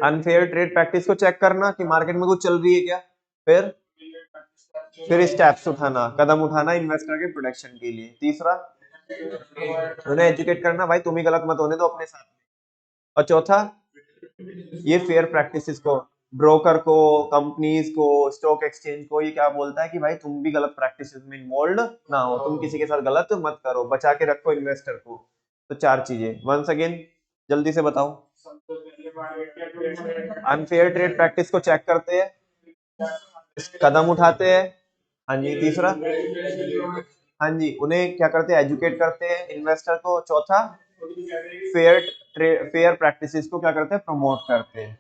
अनफेयर ट्रेड प्रैक्टिस को चेक करना कि मार्केट में कुछ चल रही है क्या, फिर स्टेप्स उठाना, कदम उठाना इन्वेस्टर के प्रोटेक्शन के लिए। तीसरा, उन्हें एजुकेट करना, भाई तुम ही गलत मत होने दो अपने साथ। और चौथा, ये फेयर प्रैक्टिसेस को, ब्रोकर को, कंपनीज को, स्टॉक एक्सचेंज को, ये क्या बोलता है कि भाई तुम भी गलत प्रैक्टिसेस में इन्वॉल्व ना हो, तुम किसी के साथ गलत मत करो, बचा के रखो इन्वेस्टर को। तो 4 चीजें वंस अगेन जल्दी से बताओ। अनफेयर ट्रेड प्रैक्टिस को चेक करते हैं, कदम उठाते हैं, हाँ जी। तीसरा, हाँ जी, उन्हें क्या करते हैं, एजुकेट करते हैं इन्वेस्टर को। चौथा, फेयर प्रैक्टिसेस को क्या करते हैं, प्रमोट करते हैं।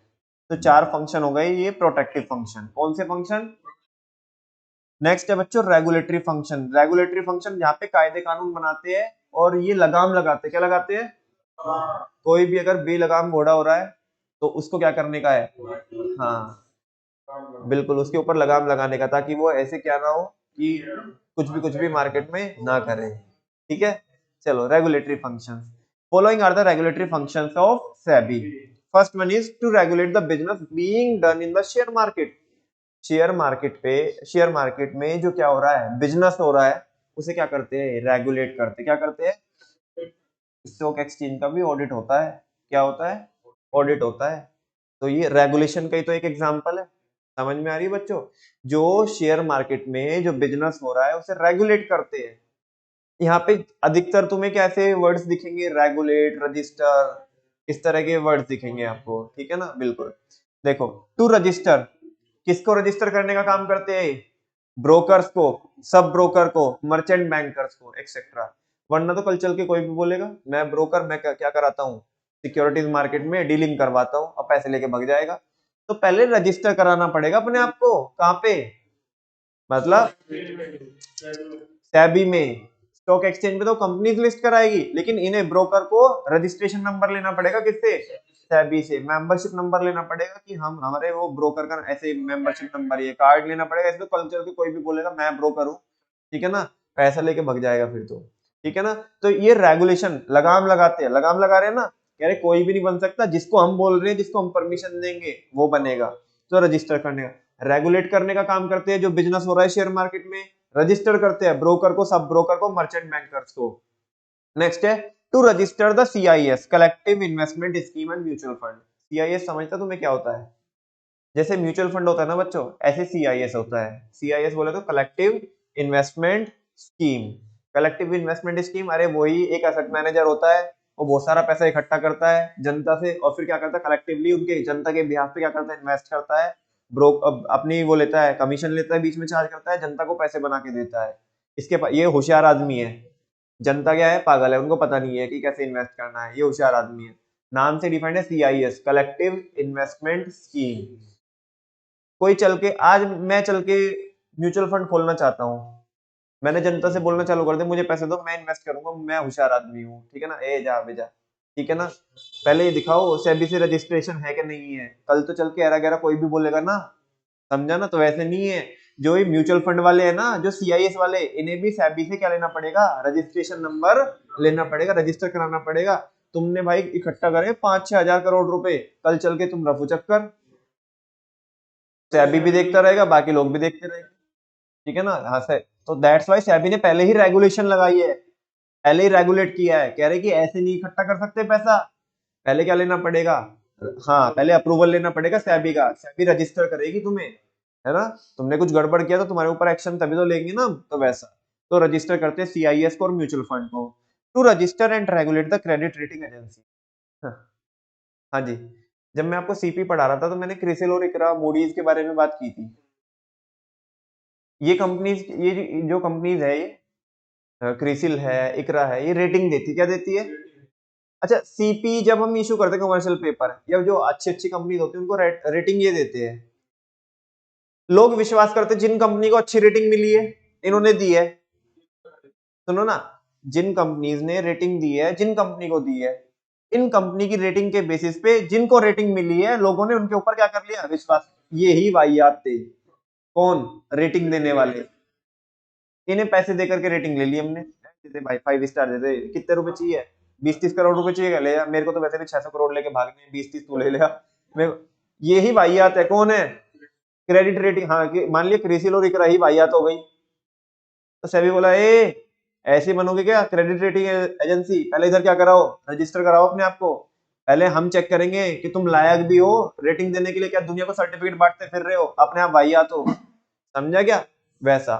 तो 4 फंक्शन हो गए ये प्रोटेक्टिव फंक्शन। कौन से फंक्शन? नेक्स्ट है बच्चों रेगुलेटरी फंक्शन। रेगुलेटरी फंक्शन यहाँ पे कायदे कानून बनाते हैं और ये लगाम लगाते हैं। क्या लगाते हैं? कोई भी अगर बेलगाम घोड़ा हो रहा है तो उसको क्या करने का है, हाँ बिल्कुल, उसके ऊपर लगाम लगाने का, ताकि वो ऐसे क्या ना हो कि कुछ भी मार्केट में ना करे। ठीक है, चलो regulatory functions. Following are the regulatory functions of SEBI. First one is to regulate the business being done in the share market. Share market में जो क्या हो रहा है, बिजनेस हो रहा है, उसे क्या करते हैं, रेगुलेट करते। क्या करते हैं? स्टॉक एक्सचेंज का भी ऑडिट होता है। क्या होता है? ऑडिट होता है। तो ये रेगुलेशन का ही तो एक एग्जांपल है। समझ में आ रही है बच्चों? जो शेयर मार्केट में जो बिजनेस हो रहा है उसे रेगुलेट करते हैं। यहाँ पे अधिकतर तुम्हें कैसे वर्ड्स दिखेंगे, रेगुलेट, रजिस्टर, इस तरह के वर्ड्स दिखेंगे आपको। ठीक है ना, बिल्कुल। देखो, टू रजिस्टर, किसको रजिस्टर करने का काम करते हैं? ब्रोकर्स को, सब ब्रोकर को, मर्चेंट बैंकर्स को, एक्सेट्रा। वरना तो कल चल के कोई भी बोलेगा मैं ब्रोकर, मैं क्या कराता हूँ, सिक्योरिटीज मार्केट में डीलिंग करवाता हूँ, और पैसे लेके भाग जाएगा। तो पहले रजिस्टर कराना पड़ेगा अपने आप को। कहाँ पे? मतलब सेबी में। स्टॉक एक्सचेंज में तो कंपनीज लिस्ट कराएगी, लेकिन इन्हें ब्रोकर को रजिस्ट्रेशन नंबर लेना पड़ेगा। किससे? सेबी से। मेंबरशिप नंबर लेना पड़ेगा कि हम हमारे वो ब्रोकर का ऐसे मेंबरशिप नंबर, ये कार्ड लेना पड़ेगा। ऐसे तो कल चल के कोई भी बोलेगा मैं ब्रोकर हूँ, ठीक है ना, पैसा लेके भग जाएगा फिर तो। ठीक है ना, तो ये रेगुलेशन, लगाम लगाते हैं, लगाम लगा रहे हैं ना, कह रहे कोई भी नहीं बन सकता, जिसको हम बोल रहे हैं, जिसको हम परमिशन देंगे वो बनेगा। तो रजिस्टर करने का, रेगुलेट करने का काम करते हैं जो बिजनेस हो रहा है शेयर मार्केट में, रजिस्टर करते हैं ब्रोकर को, सब ब्रोकर को, मर्चेंट बैंकर्स को। नेक्स्ट है to register the CIS, collective investment scheme and mutual fund. CIS समझता तुम्हें क्या होता है? जैसे म्यूचुअल फंड होता है ना बच्चों, ऐसे सीआईएस होता है। सीआईएस बोले तो collective investment scheme. Collective investment scheme, अरे वही एक एसेट मैनेजर होता है, वो बहुत सारा पैसा इकट्ठा करता है जनता से, और फिर क्या करता है, कलेक्टिवली उनके जनता के बिहाफ पे क्या करता है, इन्वेस्ट करता है। अपनी वो लेता है, कमीशन लेता है, बीच में चार्ज करता है, जनता को पैसे बना के देता है। इसके ये होशियार आदमी है। जनता क्या है, पागल है, उनको पता नहीं है कि कैसे इन्वेस्ट करना है। ये होशियार आदमी है। नाम से डिफाइंड है सीआईएस, कलेक्टिव इन्वेस्टमेंट स्कीम। कोई चल के आज मैं चल के म्यूचुअल फंड खोलना चाहता हूँ, मैंने जनता से बोलना चालू कर दिया मुझे पैसे दो मैं इन्वेस्ट करूंगा, मैं होशियार आदमी हूँ, ठीक है ना, ए जा बेजा, ठीक है ना। पहले ये दिखाओ सेबी से रजिस्ट्रेशन है कि नहीं है, कल तो चल के एरा गैरा कोई भी बोलेगा ना, समझा ना। तो वैसे नहीं है, जो ये म्यूचुअल फंड वाले हैं ना, जो सीआईएस वाले, इन्हें भी सेबी से क्या लेना पड़ेगा, रजिस्ट्रेशन नंबर लेना पड़ेगा, रजिस्टर कराना पड़ेगा। तुमने भाई इकट्ठा करे 5-6 हजार करोड़ रुपए, कल चल के तुम रफू चक्कर, सेबी भी देखता रहेगा, बाकी लोग भी देखते रहेंगे। ठीक है ना, हाँ से। तो दैट्स वाई सेबी ने पहले ही रेगुलेशन लगाई है, पहले ही रेगुलेट किया है, कह रहे कि ऐसे नहीं इकट्ठा कर सकते पैसा। पहले क्या लेना पड़ेगा, हाँ पहले अप्रूवल लेना पड़ेगा सेबी का, सेबी रजिस्टर करेगी तुम्हें, है ना। तुमने कुछ गड़बड़ किया तो तुम्हारे ऊपर एक्शन तभी तो लेंगे ना, तो वैसा। तो रजिस्टर करते हैं सीआईएस को और म्यूचुअल फंड को। To register and regulate the credit rating agency. हाँ जी, जब मैं आपको सीपी पढ़ा रहा था तो मैंने क्रिसिल और इकरा मूडीज के बारे में बात की थी। ये कंपनीज, ये जो कंपनीज है, ये क्रिसिल है, इकरा है, ये रेटिंग देती, क्या देती है? अच्छा, सीपी जब हम इशू करते हैं कमर्शियल पेपर, या जो अच्छी अच्छी कंपनीज होती है उनको रेटिंग ये देते हैं। लोग विश्वास करते हैं जिन कंपनी को अच्छी रेटिंग मिली है, इन्होंने दी है। सुनो ना, जिन कंपनीज ने रेटिंग दी है, जिन कंपनी को दी है, इन कंपनी की रेटिंग के बेसिस पे जिनको रेटिंग मिली है, लोगों ने उनके ऊपर क्या कर लिया, विश्वास। ये ही वाहियात थे। कौन? रेटिंग देने वाले। इन्हें पैसे देकर के रेटिंग ले ली हमने, दे भाई 5 स्टार दे दे, कितने रुपए चाहिए, 20-30 करोड़ रुपए चाहिए, ले जा, मेरे को तो वैसे भी 600 करोड़ लेके भागने, 20-30 तू ले लिया। मैं यही वाहियात है। कौन है? Credit rating. हाँ, मान लिया क्रिसिल और इकरा ही वाहियात हो गई, तो सेबी बोला ए ऐसे बनोगे क्या क्रेडिट रेटिंग एजेंसी, पहले इधर क्या कराओ, रजिस्टर कराओ अपने आप को, पहले हम चेक करेंगे कि तुम लायक भी हो रेटिंग देने के लिए, क्या दुनिया को सर्टिफिकेट बांटते फिर रहे हो, अपने आप वाहियात हो। समझा क्या? वैसा।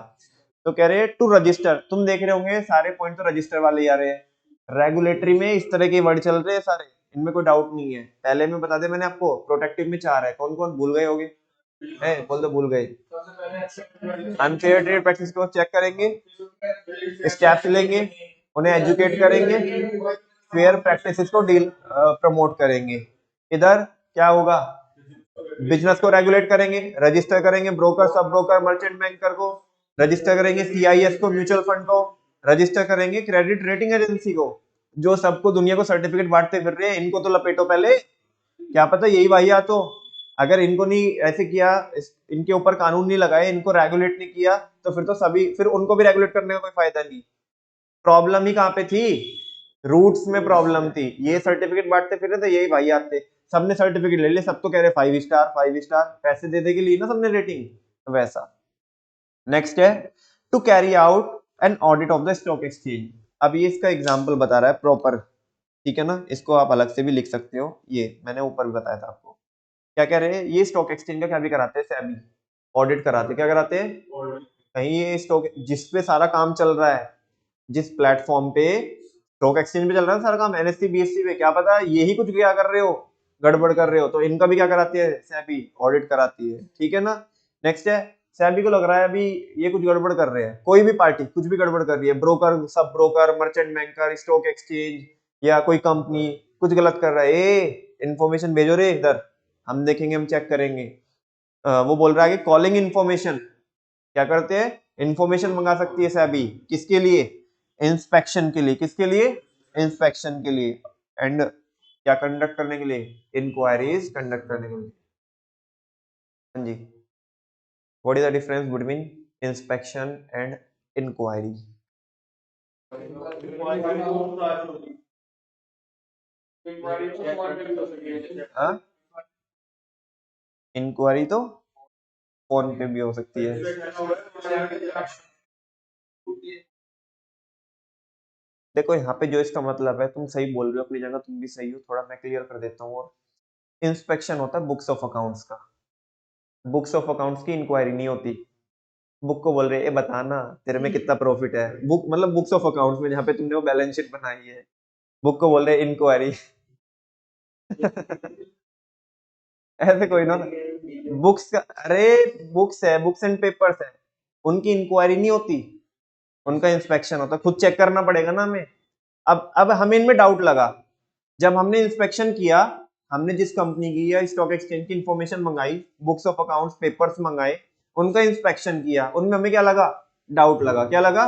तो कह रहे हैं टू रजिस्टर, तुम देख रहे होंगे सारे पॉइंट तो रजिस्टर वाले ही आ रहे हैं। रेगुलेटरी में इस तरह के वर्ड चल रहे हैं सारे, इनमें कोई डाउट नहीं है। पहले में बता दे मैंने आपको, प्रोटेक्टिव में 4 है, कौन कौन भूल गए होगे? बोल दो भूल गए। अनफेयर ट्रेड प्रैक्टिस को चेक करेंगे, स्टेप्स लेंगे, उन्हें एजुकेट करेंगे, फेयर प्रैक्टिसेस को डील प्रमोट करेंगे। इधर क्या होगा? बिजनेस को रेगुलेट करेंगे, रजिस्टर करेंगे broker, sub broker, merchant banker को रजिस्टर करेंगे, सीआईएस को, म्यूचुअल फंड को रजिस्टर करेंगे, क्रेडिट रेटिंग एजेंसी को, जो सबको दुनिया को सर्टिफिकेट बांटते फिर रहे हैं, इनको तो लपेटो पहले, क्या पता यही वाहियात हो। अगर इनको नहीं ऐसे किया, इनके ऊपर कानून नहीं लगाए, इनको रेगुलेट नहीं किया, तो फिर तो सभी, फिर उनको भी रेगुलेट करने का कोई फायदा नहीं। प्रॉब्लम ही कहाँ पे थी? रूट्स में प्रॉब्लम थी। ये सर्टिफिकेट बांटते फिर रहे थे, यही वाहियात थे। सबने सर्टिफिकेट ले लिए, सब तो कह रहे 5 स्टार 5 स्टार, पैसे दे दे के लिए ना सबने रेटिंग, तो वैसा। नेक्स्ट है to carry out an audit of the stock exchange. अब ये इसका एग्जांपल बता रहा है प्रॉपर, ठीक है ना, इसको आप अलग से भी लिख सकते हो, ये मैंने ऊपर भी बताया था आपको। क्या कह रहे हैं? ये स्टॉक एक्सचेंज का क्या भी कराते हैं, सेबी ऑडिट कराते, क्या कराते हैं? कहीं ये स्टॉक जिस पे सारा काम चल रहा है, जिस प्लेटफॉर्म पे स्टॉक एक्सचेंज पे चल रहा है सारा काम, एनएससी बीएससी पे, क्या पता यही कुछ क्या कर रहे हो, गड़बड़ कर रहे हो, तो इनका भी क्या कराती है? सेबी ऑडिट कराती है, ठीक है ना। नेक्स्ट है, सेबी को लग रहा है अभी ये कुछ गड़बड़ कर रहे हैं, कोई भी पार्टी कुछ भी गड़बड़ कर रही है, broker, sub broker, merchant banker, stock exchange या कोई कंपनी कुछ गलत कर रहा है, ए इन्फॉर्मेशन भेजो रे इधर, हम देखेंगे, हम चेक करेंगे। वो बोल रहा है कि कॉलिंग इन्फॉर्मेशन, क्या करते हैं? इन्फॉर्मेशन मंगा सकती है सेबी, किसके लिए? इंस्पेक्शन के लिए। किसके लिए? इंस्पेक्शन के लिए। एंड क्या कंडक्ट करने के लिए? इंक्वायरीज कंडक्ट करने के लिए। हाँ जी। What is the difference between inspection and inquiry? Inquiry तो फोन पे भी हो सकती है। देखो यहाँ पे जो इसका मतलब है, तुम सही बोल रहे हो अपनी जगह, तुम भी सही हो, थोड़ा मैं क्लियर कर देता हूँ। और इंस्पेक्शन होता है बुक्स ऑफ अकाउंट्स का, बुक्स ऑफ अकाउंट्स की इंक्वायरी नहीं होती। बुक को बोल रहे हैं बताना तेरे में कितना प्रॉफिट है, बुक मतलब बुक्स ऑफ अकाउंट्स में जहाँ पे तुमने वो बैलेंस शीट बनाई है, बुक को बोल रहे हैं इंक्वायरी। ऐसे कोई ना, बुक्स का, अरे बुक्स है, बुक्स एंड पेपर्स है, उनकी इंक्वायरी नहीं होती, उनका इंस्पेक्शन होता है, खुद चेक करना पड़ेगा ना हमें। अब हमें इनमें डाउट लगा, जब हमने इंस्पेक्शन किया, हमने जिस कंपनी की या स्टॉक एक्सचेंज की इंफॉर्मेशन मंगाई, बुक्स ऑफ अकाउंट्स पेपर्स मंगाए, उनका इंस्पेक्शन किया, उनमें हमें क्या लगा? डाउट लगा। क्या लगा?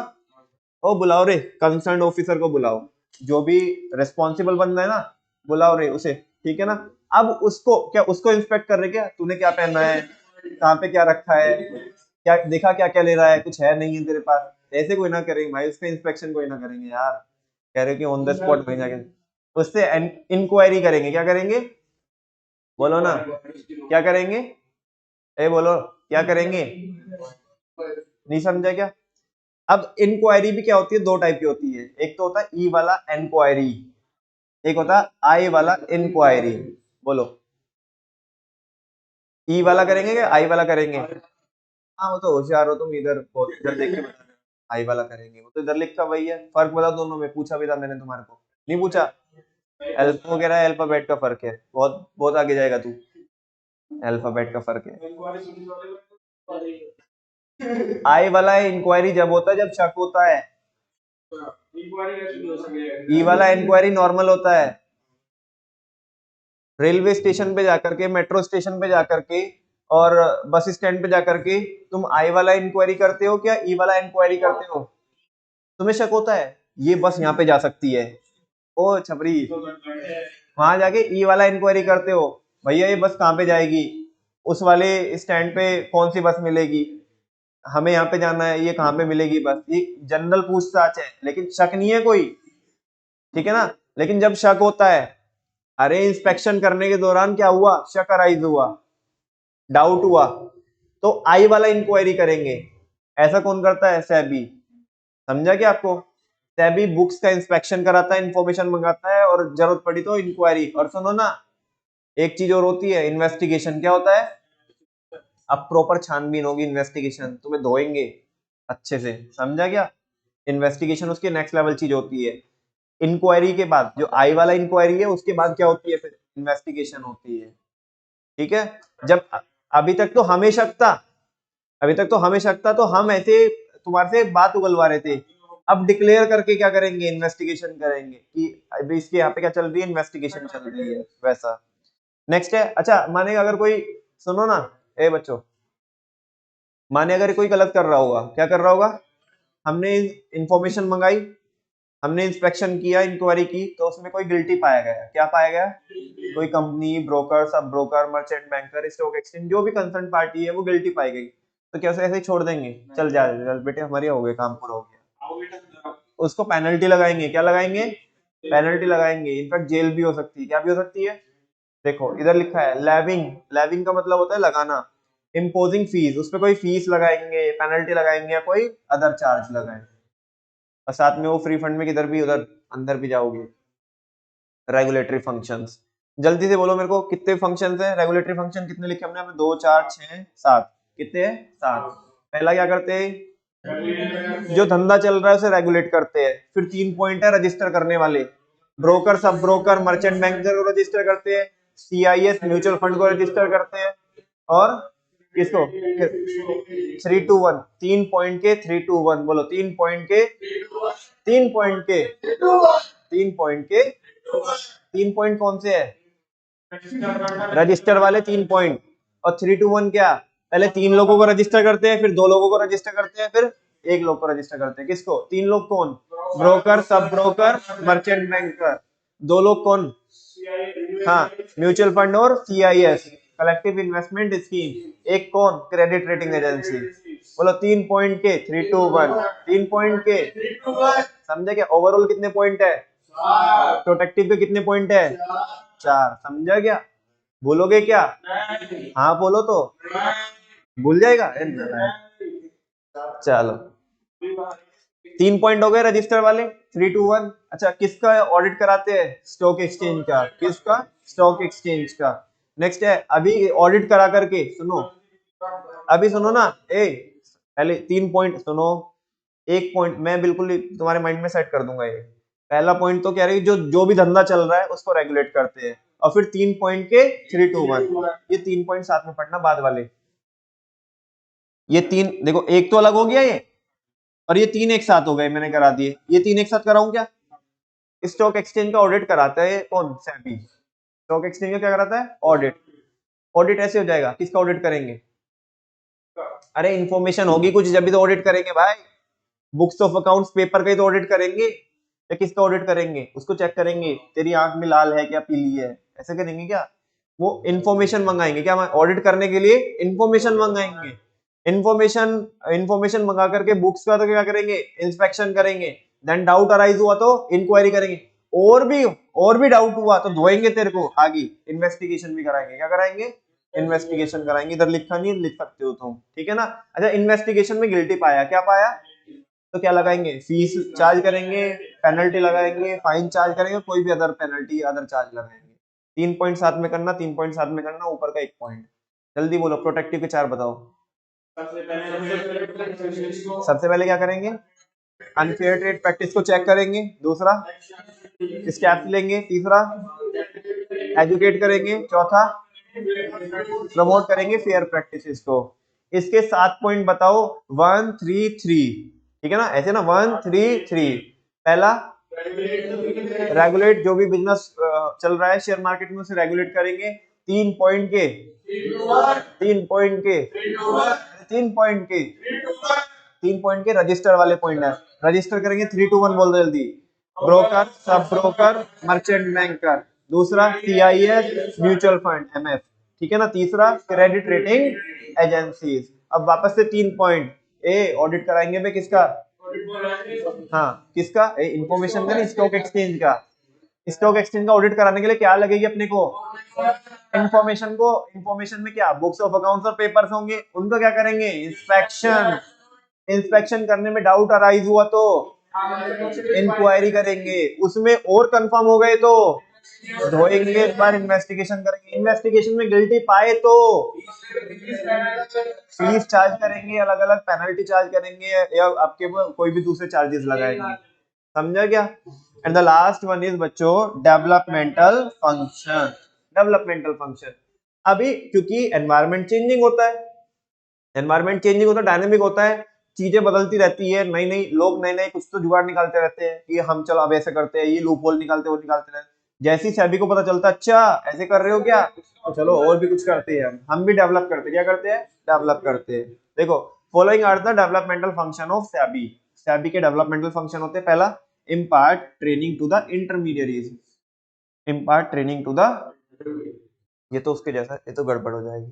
ओ बुलाओ रे कंसर्न ऑफिसर को, बुलाओ, जो भी रिस्पॉन्सिबल बंदा है ना, बुलाओ रे उसे, ठीक है ना। अब उसको क्या, उसको इंस्पेक्ट कर रहे, क्या तूने क्या पहना है, कहाँ पे क्या रखा है, क्या देखा, क्या क्या ले रहा है, कुछ है नहीं है तेरे पास, ऐसे कोई ना करेंगे भाई, उसका इंस्पेक्शन कोई ना करेंगे यार, कह रहे कि ऑन द स्पॉट वहीं जाके उससे इंक्वायरी करेंगे। क्या करेंगे? बोलो ना, क्या करेंगे? ए बोलो, क्या करेंगे? नहीं समझा क्या? अब इंक्वायरी भी क्या होती है, दो टाइप की होती है, एक तो होता है ई वाला इंक्वायरी, एक होता है आई वाला इंक्वायरी। बोलो, ई वाला करेंगे क्या आई वाला करेंगे? हाँ वो तो होशियार हो तुम, इधर इधर देख के बता रहे हो। आई वाला करेंगे, वो तो इधर लिखा वही है, फर्क बता दोनों में, पूछा भी था मैंने तुम्हारे को, नहीं पूछा? अल्फा वगैरह अल्फाबेट का फर्क है, बहुत बहुत आगे जाएगा तू, अल्फाबेट का फर्क है। आई वाला इंक्वायरी जब होता है जब शक होता है, ई वाला इंक्वायरी नॉर्मल होता है। रेलवे स्टेशन पे जाकर के, मेट्रो स्टेशन पे जाकर के, और बस स्टैंड पे जाकर के तुम आई वाला इंक्वायरी करते हो क्या ई वाला इंक्वायरी करते हो? तुम्हें शक होता है ये बस यहाँ पे जा सकती है, ओ छपरी, वहां जाके ई वाला इंक्वायरी करते हो, भैया ये बस कहाँ पे जाएगी, उस वाले स्टैंड पे कौन सी बस मिलेगी, हमें यहाँ पे जाना है, ये कहाँ पे मिलेगी, बस ये जनरल पूछताछ है, लेकिन शक नहीं है कोई, ठीक है ना। लेकिन जब शक होता है, अरे इंस्पेक्शन करने के दौरान क्या हुआ, शक अराइज हुआ, डाउट हुआ, तो आई वाला इंक्वायरी करेंगे। ऐसा कौन करता है, सेबी। समझा क्या आपको, सेबी बुक्स का इंस्पेक्शन कराता है, इंफॉर्मेशन मंगाता है, और जरूरत पड़ी तो इंक्वायरी। और सुनो ना, एक चीज और होती है, इन्वेस्टिगेशन। क्या होता है, अब प्रॉपर छानबीन होगी, इन्वेस्टिगेशन, तुम्हें धोएंगे अच्छे से, समझा क्या। इन्वेस्टिगेशन उसके नेक्स्ट लेवल चीज होती है। इंक्वायरी के बाद, जो आई वाला इंक्वायरी है, उसके बाद क्या होती है, फिर इन्वेस्टिगेशन होती है, ठीक है। जब अभी तक तो हमें शक था, अभी तक तो हमें शक था, तो हम ऐसे तुम्हारे से बात उगलवा रहे थे। अब डिक्लेयर करके क्या करेंगे, इन्वेस्टिगेशन करेंगे कि अभी इसके यहाँ पे क्या चल रही है, इन्वेस्टिगेशन चल रही है, वैसा। नेक्स्ट है, अच्छा माने अगर कोई, सुनो ना, ए बच्चों, माने अगर कोई गलत कर रहा होगा, क्या कर रहा होगा, हमने इंफॉर्मेशन मंगाई, हमने इंस्पेक्शन किया, इंक्वायरी की, तो उसमें कोई गिल्टी पाया गया, क्या पाया गया, कोई company, broker, sub broker, merchant banker, stock exchange, जो भी कंसर्न पार्टी है वो गिल्टी पाई गई, तो कैसे ऐसे ही छोड़ देंगे, चल जा चल बेटे हमारे हो गए, काम पूरा हो गया, उसको पेनल्टी लगाएंगे, क्या लगाएंगे, पेनल्टी लगाएंगे, इनफैक्ट जेल भी हो सकती है, क्या भी हो सकती है। देखो इधर लिखा है लेविंग, लेविंग का मतलब होता है लगाना, इम्पोजिंग फीस, उस पर कोई फीस लगाएंगे, पेनल्टी लगाएंगे, या कोई अदर चार्ज लगाएंगे, और साथ में वो फ्री फंड में किधर भी उधर अंदर भी जाओगे। रेगुलेटरी फंक्शंस, जल्दी से बोलो मेरे को, कितने फंक्शंस हैं, रेगुलेटरी फंक्शन कितने लिखे हमने, हमें 2 4 6 7, कितने हैं, 7। पहला क्या करते हैं, जो धंधा चल रहा है उसे रेगुलेट करते हैं। फिर 3 पॉइंट है रजिस्टर करने वाले, broker, sub broker, merchant banker को रजिस्टर करते हैं, सीआईएस म्यूचुअल फंड को रजिस्टर करते हैं, और किसको, 3 to 1, 3 पॉइंट के 3 to 1, बोलो 3 पॉइंट के, 3 पॉइंट के, 3 पॉइंट के, 3 पॉइंट कौन से है, रजिस्टर वाले 3 पॉइंट। और 3 to 1 क्या, पहले 3 लोगों को रजिस्टर करते हैं, फिर 2 लोगों को रजिस्टर करते हैं, फिर 1 लोग को रजिस्टर करते हैं, किसको, 3 लोग कौन, broker, sub broker, merchant banker, 2 लोग कौन, हाँ म्यूचुअल फंड और सीआईएस, कलेक्टिव इन्वेस्टमेंट स्कीम, एक कौन, क्रेडिट रेटिंग एजेंसी। बोलो 3 पॉइंट के 3 to 1, 3 पॉइंट के, समझे क्या, ओवरऑल कितने पॉइंट है, प्रोटेक्टिव के कितने पॉइंट है, 4, समझा क्या, भूलोगे क्या, हाँ बोलो तो, भूल जाएगा, चलो 3 पॉइंट हो गए रजिस्टर वाले, 3 to 1। अच्छा किसका ऑडिट कराते हैं, स्टॉक एक्सचेंज का, किसका, स्टॉक एक्सचेंज का। नेक्स्ट है, अभी ऑडिट करा करके, सुनो अभी सुनो ना, ए पहले 3 पॉइंट सुनो, एक पॉइंट मैं बिल्कुल ही तुम्हारे माइंड में सेट कर दूंगा। ये पहला पॉइंट तो कह रही जो जो भी धंधा चल रहा है उसको रेगुलेट करते हैं, और फिर 3 पॉइंट के 3 to 1, ये 3 पॉइंट साथ में पढ़ना बाद वाले, ये 3 देखो, एक तो अलग हो गया ये, और ये 3 एक साथ हो गए, मैंने करा दिए, ये 3 एक साथ कराऊं क्या, स्टॉक एक्सचेंज का ऑडिट कराता है कौन, सेबी। स्टॉक एक्सचेंज का क्या कराता है, ऑडिट। ऑडिट ऐसे हो जाएगा, किसका ऑडिट करेंगे, अरे इंफॉर्मेशन होगी कुछ जब भी तो ऑडिट करेंगे भाई, बुक्स ऑफ अकाउंट्स पेपर का ही तो ऑडिट करेंगे, या किसका ऑडिट करेंगे, उसको चेक करेंगे, तेरी आंख में लाल है क्या पीली है, ऐसे करेंगे क्या, वो इंफॉर्मेशन मंगाएंगे, क्या ऑडिट करने के लिए इंफॉर्मेशन मंगाएंगे, इंफॉर्मेशन इंफॉर्मेशन मंगा करके बुक्स का तो क्या करेंगे, इंस्पेक्शन करेंगे, देन डाउट अराइज हुआ तो इंक्वायरी करेंगे, और भी और भी डाउट हुआ तो धोएंगे तेरे को आगे, इन्वेस्टिगेशन भी कराएंगे, क्या कराएंगे, इन्वेस्टिगेशन कराएंगे, इधर लिखा नहीं, लिख सकते हो तुम, ठीक है ना। अच्छा इन्वेस्टिगेशन में गिल्टी पाया, क्या पाया, तो क्या लगाएंगे, फीस चार्ज करेंगे, पेनल्टी लगाएंगे, फाइन चार्ज करेंगे, कोई भी अदर पेनल्टी अदर चार्ज लगाएंगे। 3 पॉइंट साथ में करना, 3 पॉइंट साथ में करना, ऊपर का 1 पॉइंट। जल्दी बोलो, प्रोटेक्टिव के 4 बताओ। सबसे पहले क्या करेंगे, अनफेयर ट्रेड प्रैक्टिस को चेक करेंगे, दूसरा स्टेप्स लेंगे, तीसरा एजुकेट करेंगे, चौथा प्रमोट करेंगे फेयर प्रैक्टिसेस को। इसके 7 पॉइंट बताओ, 1 3 3, ठीक है ना, ऐसे ना 1 3 3। पहला रेगुलेट, जो भी बिजनेस चल रहा है शेयर मार्केट में उसे रेगुलेट करेंगे, 3 पॉइंट के 3 पॉइंट के 3 पॉइंट के 3 पॉइंट के रजिस्टर वाले पॉइंट है, रजिस्टर करेंगे, 3 to 1 बोल दो जल्दी, broker, sub broker, merchant banker, दूसरा सीआईएस म्यूचुअल फंड एमएफ, ठीक है ना, तीसरा क्रेडिट रेटिंग एजेंसीज। अब वापस से 3 पॉइंट, ऑडिट कराएंगे बे किसका? हाँ किसका? इंफॉर्मेशन का नहीं, स्टॉक एक्सचेंज का। स्टॉक एक्सचेंज का ऑडिट कराने के लिए क्या लगेगी अपने को? इंफॉर्मेशन को। इंफॉर्मेशन में क्या बुक्स ऑफ अकाउंट्स और पेपर्स होंगे, उनको क्या करेंगे? इंस्पेक्शन। इंस्पेक्शन करने में डाउट अराइज हुआ तो इंक्वायरी करेंगे, उसमें और कंफर्म हो गए तो धोएंगे, एक बार इन्वेस्टिगेशन करेंगे, इन्वेस्टिगेशन में गिल्टी पाए तो फीस चार्ज करेंगे, अलग अलग पेनल्टी चार्ज करेंगे, या आपके कोई भी दूसरे चार्जेस लगाएंगे। समझा क्या? And the last one is बच्चों डेवलपमेंटल फंक्शन। डेवलपमेंटल फंक्शन अभी क्योंकि एनवायरनमेंट चेंजिंग होता है, एनवायरनमेंट चेंजिंग होता है, डायनेमिक होता है, चीजें बदलती रहती है, नई नई लोग नए नए कुछ तो जुगाड़ निकालते रहते हैं कि हम चलो अब ऐसे करते हैं, ये लूप होल निकालते वो निकालते रहते हैं। जैसे ही सभी को पता चलता है अच्छा ऐसे कर रहे हो क्या, तो चलो और भी कुछ करते हैं, हम भी डेवलप करते हैं। क्या करते हैं? डेवलप करते हैं। देखो following are the developmental function of SEBI. SEBI के डेवलपमेंटल फंक्शन होते हैं, पहला impart training to the intermediaries. Impart training to the, ये तो उसके जैसा, ये तो गड़बड़ हो जाएगी,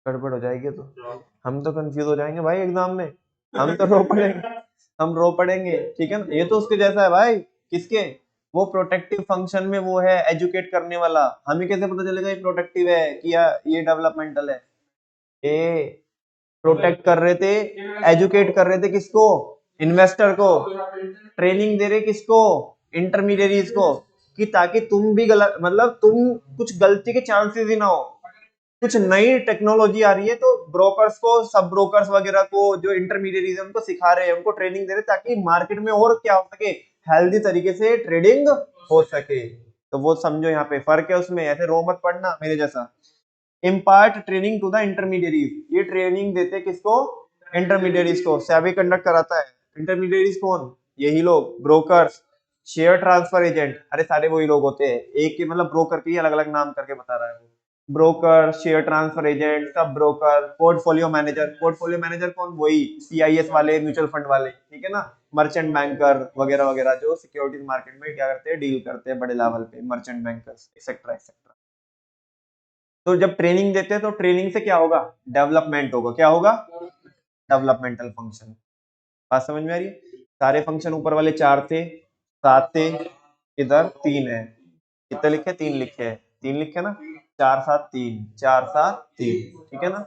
गड़बड़ हो जाएगी तो हम तो कंफ्यूज हो जाएंगे भाई एग्जाम में, हम तो रो पड़ेंगे, हम रो पड़ेंगे, ठीक है ना? ये तो उसके जैसा है भाई, किसके? वो प्रोटेक्टिव फंक्शन में वो है एजुकेट करने वाला, हमें कैसे पता चलेगा ये प्रोटेक्टिव है कि ये डेवलपमेंटल है? ये प्रोटेक्ट कर रहे थे, एजुकेट कर रहे थे किसको? इन्वेस्टर को। ट्रेनिंग दे रहे किसको? इंटरमीडिएरीज को, कि ताकि तुम भी गलत, मतलब तुम कुछ गलती के चांसेस ही ना हो। कुछ नई टेक्नोलॉजी आ रही है तो ब्रोकर्स को, सब ब्रोकर्स वगैरह को, जो इंटरमीडिएरीज है उनको सिखा रहे हैं, उनको ट्रेनिंग दे रहे हैं ताकि मार्केट में और क्या हो सके, हेल्दी तरीके से ट्रेडिंग हो सके। तो वो समझो यहाँ पे फर्क है उसमें, ऐसे रो मत पढ़ना मेरे जैसा। इम्पार्ट ट्रेनिंग टू द इंटरमीडिएरीज, ये ट्रेनिंग देते किसको? इंटरमीडिएरीज को। सेबी कंडक्ट कराता है। इंटरमीडिएरीज कौन? यही लोग, ब्रोकर्स, शेयर ट्रांसफर एजेंट, अरे सारे वही लोग होते हैं, एक के मतलब ब्रोकर के अलग अलग नाम करके बता रहा है वो। Broker, share transfer agent, sub broker, portfolio manager. Portfolio manager कौन? वही सीआईएस वाले, म्यूचुअल फंड वाले, ठीक है ना? मर्चेंट बैंकर वगैरह वगैरह, जो सिक्योरिटीज मार्केट में क्या करते हैं, डील करते हैं बड़े लेवल पे, मर्चेंट बैंकर्स एक्सेट्रा एक्सेट्रा। तो जब ट्रेनिंग देते हैं तो ट्रेनिंग से क्या होगा? डेवलपमेंट होगा। क्या होगा? Developmental function. बात समझ में आ रही है? सारे फंक्शन ऊपर वाले 4 थे, 7 थे, इधर 3 है। कितने लिखे? 3 लिखे हैं, 3 लिखे ना, 4 7 3, 4 7 3, ठीक है ना?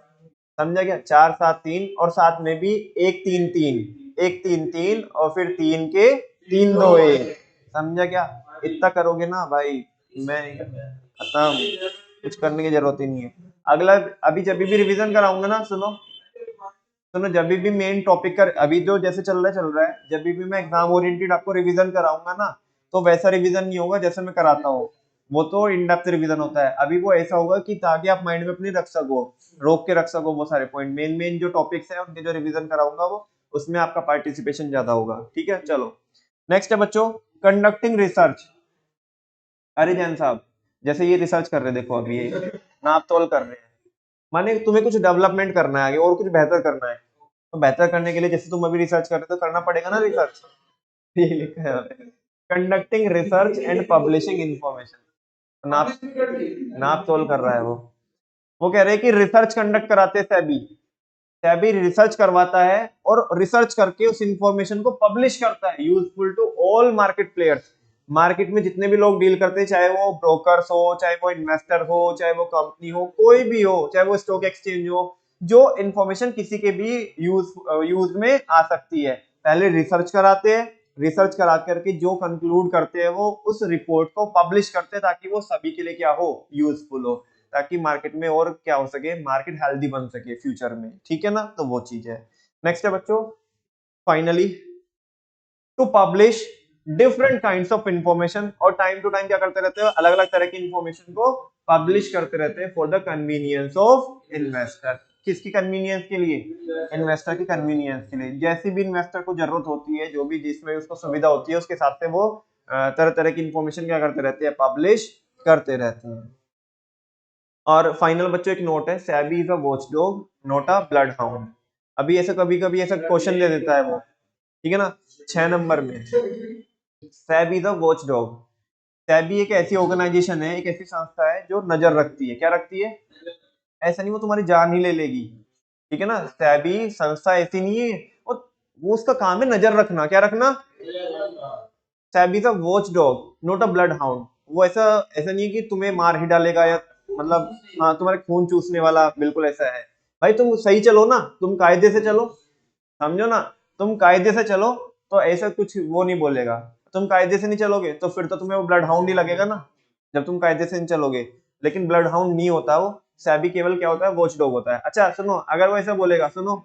समझा क्या? 4 7 3 और साथ में भी 1 3 3, 1 3 3 और फिर 3 के 3 2 1। समझा क्या? इतना करोगे ना भाई, मैं खत्म, कुछ करने की जरूरत ही नहीं है। अगला, अभी जब भी रिवीजन कराऊंगा ना, सुनो सुनो, जब भी मेन टॉपिक का अभी जो जैसे चल रहा है, जब भी मैं एग्जाम ओरिएंटेड आपको रिवीजन कराऊंगा ना, तो वैसा रिवीजन नहीं होगा जैसे मैं कराता हूँ, वो तो इन डेप्थ रिवीजन होता है। अभी वो ऐसा होगा कि ताकि आप माइंड में अपनी रख सको, रोक के रख सको वो सारे पॉइंट, मेन मेन जो टॉपिक्स है उनके जो रिवीजन कराऊंगा वो, उसमें आपका पार्टिसिपेशन ज्यादा होगा, ठीक है? चलो नेक्स्ट है बच्चों, कंडक्टिंग रिसर्च। अरे जैन साहब, जैसे ये रिसर्च कर रहे हैं, देखो अभी ये नाप तोल कर रहे हैं, माने तुम्हें कुछ डेवलपमेंट करना है आगे और कुछ बेहतर करना है, तो बेहतर करने के लिए जैसे तुम अभी रिसर्च कर रहे हो तो करना पड़ेगा ना रिसर्च। ये लिखा है यहाँ पे, conducting research and publishing information. नाप नाप तोल कर रहा है वो कह रहे हैं कि रिसर्च कंडक्ट कराते हैं सेबी। सेबी रिसर्च करवाता है और रिसर्च करके उस इंफॉर्मेशन को पब्लिश करता है, useful to all market players. Market में जितने भी लोग डील करते हैं, चाहे वो ब्रोकर्स हो, चाहे वो इन्वेस्टर हो, चाहे वो कंपनी हो, कोई भी हो, चाहे वो स्टॉक एक्सचेंज हो, जो इंफॉर्मेशन किसी के भी यूज में आ सकती है, पहले रिसर्च कराते हैं। रिसर्च करा करके जो कंक्लूड करते हैं वो उस रिपोर्ट को पब्लिश करते हैं, ताकि वो सभी के लिए क्या हो, यूजफुल हो, ताकि मार्केट में और क्या हो सके, मार्केट हेल्दी बन सके फ्यूचर में, ठीक है ना? तो वो चीज है। नेक्स्ट है बच्चों, finally to publish different kinds of information, और टाइम टू टाइम क्या करते रहते हैं, अलग अलग तरह की इंफॉर्मेशन को पब्लिश करते रहते हैं for the convenience of investor. किसकी कन्वीनियंस के लिए? इन्वेस्टर की कन्वीनियंस के लिए। जैसी भी इन्वेस्टर को जरूरत होती है, जो भी जिसमें उसको सुविधा होती है, उसके हिसाब से वो तरह तरह की इंफॉर्मेशन क्या करते रहते हैं, पब्लिश करते रहते हैं। और फाइनल बच्चों एक नोट है, SEBI is a watchdog not a blood hound. अभी ऐसा कभी कभी ऐसा क्वेश्चन दे देता है वो, ठीक है ना? 6 नंबर में, SEBI is a watchdog. SEBI एक ऐसी ऑर्गेनाइजेशन है, एक ऐसी संस्था है जो नजर रखती है, क्या रखती है? ऐसा नहीं वो तुम्हारी जान ही ले लेगी, ठीक है ना। सेबी संस्था ऐसी नहीं है, वो उसका काम है नजर रखना। क्या रखना? SEBI is a watch dog, not a blood hound. वो ऐसा ऐसा नहीं है कि तुम्हें मार ही डालेगा या मतलब हाँ तुम्हारे खून चूसने वाला, बिल्कुल ऐसा है। भाई तुम सही चलो ना, तुम कायदे से चलो, समझो ना, तुम कायदे से चलो तो ऐसा कुछ वो नहीं बोलेगा। तुम कायदे से नहीं चलोगे तो फिर तो तुम्हें वो ब्लड हाउंड ही लगेगा ना, जब तुम कायदे से नहीं चलोगे। लेकिन ब्लड हाउंड नहीं होता वो, सेबी केवल क्या होता है, वॉच डॉग होता है। अच्छा सुनो, अगर वो ऐसा बोलेगा, सुनो,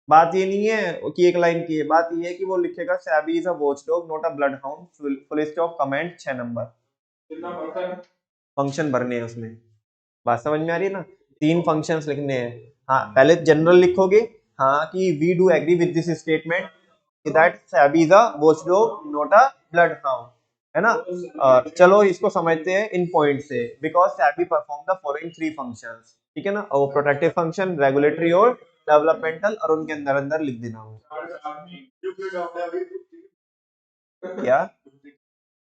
बात ये नहीं है कि एक लाइन की है, बात ये है कि वो लिखेगा SEBI is a watch dog not a blood hound, full stop, comment 6 number. Function भरने हैं उसमें। बात समझ में आ रही है ना? 3 फंक्शंस लिखने हैं। हाँ पहले जनरल लिखोगे, हाँ कि we do agree with this statement that SEBI is a watchdog not a bloodhound, है ना। चलो इसको समझते हैं इन पॉइंट से। Because SEBI perform the following 3 functions, ठीक है ना। और प्रोटेक्टिव फंक्शन, रेगुलेटरी और डेवलपमेंटल, और उनके अंदर अंदर लिख देना वो क्या।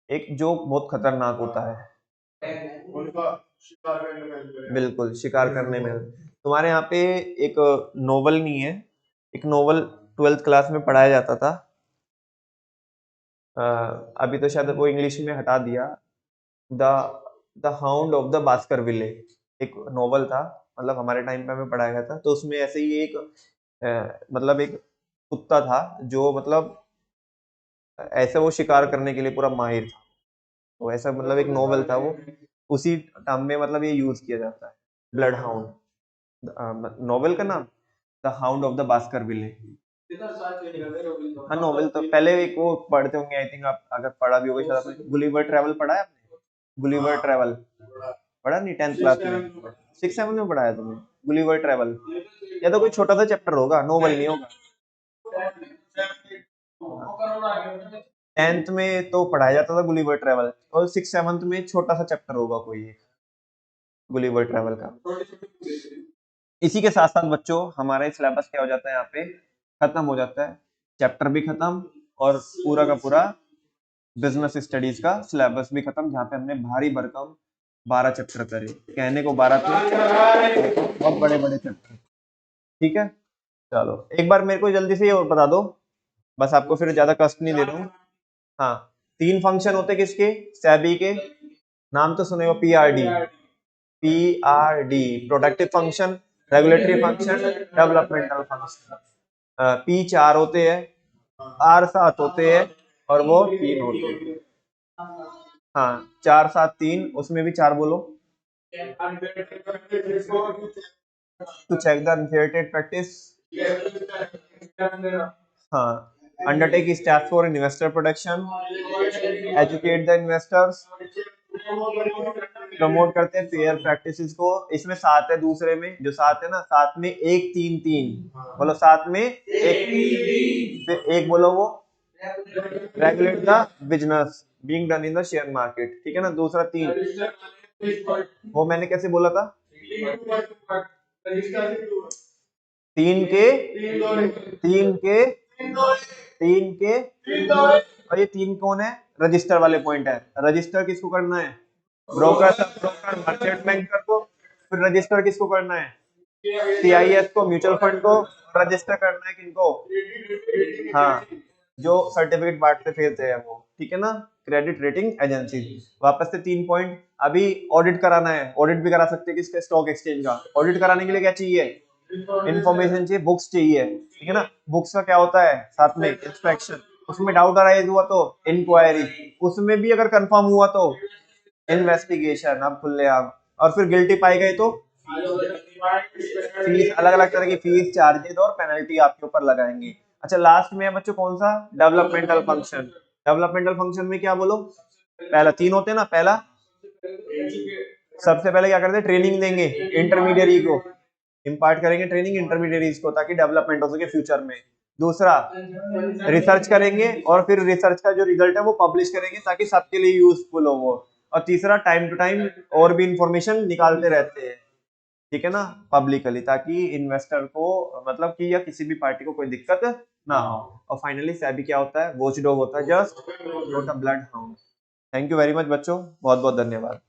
एक जोक बहुत खतरनाक होता है, बिल्कुल शिकार करने में। तुम्हारे यहाँ पे एक नोवेल नहीं है, एक नोवेल 12th क्लास में पढ़ाया जाता था। अभी तो शायद वो इंग्लिश में हटा दिया। The the hound of the Baskerville, एक नोवेल था, मतलब हमारे टाइम पे हमें पढ़ाया गया था। तो उसमें ऐसे ही एक मतलब एक कुत्ता था जो मतलब ऐसे वो शिकार करने के लिए पूरा माहिर था। तो ऐसा मतलब एक नोवेल था वो, उसी टर्म में मतलब ये यूज किया जाता है, ब्लड हाउंड। नोवेल का नाम the hound of the Baskerville. हाँ नोवेल तो पहले एक वो पढ़ते होंगे, आई थिंक आप अगर पढ़ा भी होगा शायद आपने, गुलिवर ट्रैवल पढ़ा है आपने? गुलिवर ट्रैवल पढ़ा नहीं 10th क्लास में? 6-7 में पढ़ाया तुमने गुलिवर ट्रैवल? या तो कोई छोटा सा चैप्टर होगा, नोवेल नहीं होगा। 10th में तो पढ़ाया जाता था गुलिवर ट्रैवल, और 6-7 में छोटा सा चैप्टर होगा कोई एक गुलिवर ट्रैवल का। इसी के साथ साथ बच्चों हमारा सिलेबस क्या हो जाता है यहाँ पे, खत्म हो जाता है। चैप्टर भी खत्म और पूरा का पूरा बिजनेस स्टडीज का सिलेबस भी खत्म, जहाँ पे हमने भारी भरकम 12 चैप्टर करे। कहने को 12 थे, बहुत बड़े बड़े चैप्टर। ठीक है, चलो एक बार मेरे को जल्दी से ये और बता दो, बस आपको फिर ज्यादा कष्ट नहीं दे रहा हूँ। हाँ 3 फंक्शन होते किसके, सेबी के, नाम तो सुने हो, PRD. PRD productive function, regulatory function, developmental function. P 4 होते हैं, आर 7 होते हैं, और वो 3 होते हैं। हाँ 4-7-3, उसमें भी 4 बोलो। टू चेक द अनफेयरटेड प्रैक्टिस, हाँ undertake steps for investor protection, educate the investors, promote करते हैं फेयर प्रैक्टिसेस को। इसमें 7 है, दूसरे में जो 7 है ना, 7 में 1-3-3 बोलो, 7 में फिर एक बोलो वो regulate the business being done in the share market, ठीक है ना। दूसरा 3 वो मैंने कैसे बोला था, 3 के 3 के 3 के, और ये 3 कौन है, रजिस्टर वाले पॉइंट है। रजिस्टर किसको करना है, broker, sub broker, merchant banker को। फिर रजिस्टर किसको करना है, सीआईएस को, म्यूचुअल फंड को। रजिस्टर करना है किनको, हाँ जो सर्टिफिकेट बांटते फिरते हैं वो, ठीक है ना, क्रेडिट रेटिंग एजेंसी। वापस से 3 पॉइंट। अभी ऑडिट कराना है, ऑडिट भी करा सकते हैं किसके, स्टॉक एक्सचेंज का। ऑडिट कराने के लिए क्या चाहिए, इन्फॉर्मेशन चाहिए, बुक्स चाहिए, ठीक है ना। बुक्स का क्या होता है, साथ में इंस्पेक्शन, उसमें डाउट अराइज हुआ तो इंक्वायरी, उसमें भी अगर कंफर्म हुआ तो इन्वेस्टिगेशन, अब खुलेआम, और फिर गिल्टी पाई गई तो फीस, अलग अलग तरह की फीस, चार्जेस और पेनल्टी आपके ऊपर लगाएंगे। अच्छा लास्ट में है बच्चों कौन सा, डेवलपमेंटल फंक्शन। डेवलपमेंटल फंक्शन में क्या बोलो, पहला 3 होते हैं ना, पहला सबसे पहले क्या करते हैं, ट्रेनिंग देंगे इंटरमीडियरी को, इम्पार्ट करेंगे ट्रेनिंग इंटरमीडियरीज को, ताकि डेवलपमेंट हो सके फ्यूचर में। दूसरा रिसर्च करेंगे, और फिर रिसर्च का जो रिजल्ट है वो पब्लिश करेंगे, ताकि सबके लिए यूजफुल हो वो। और तीसरा टाइम टू टाइम और भी इंफॉर्मेशन निकालते रहते हैं, ठीक है ना, पब्लिकली, ताकि इन्वेस्टर को मतलब कि या किसी भी पार्टी को कोई दिक्कत ना हो। और फाइनली सेबी क्या होता है, वॉचडॉग होता है, just not a blood hound. Thank you very much बच्चों, बहुत बहुत धन्यवाद।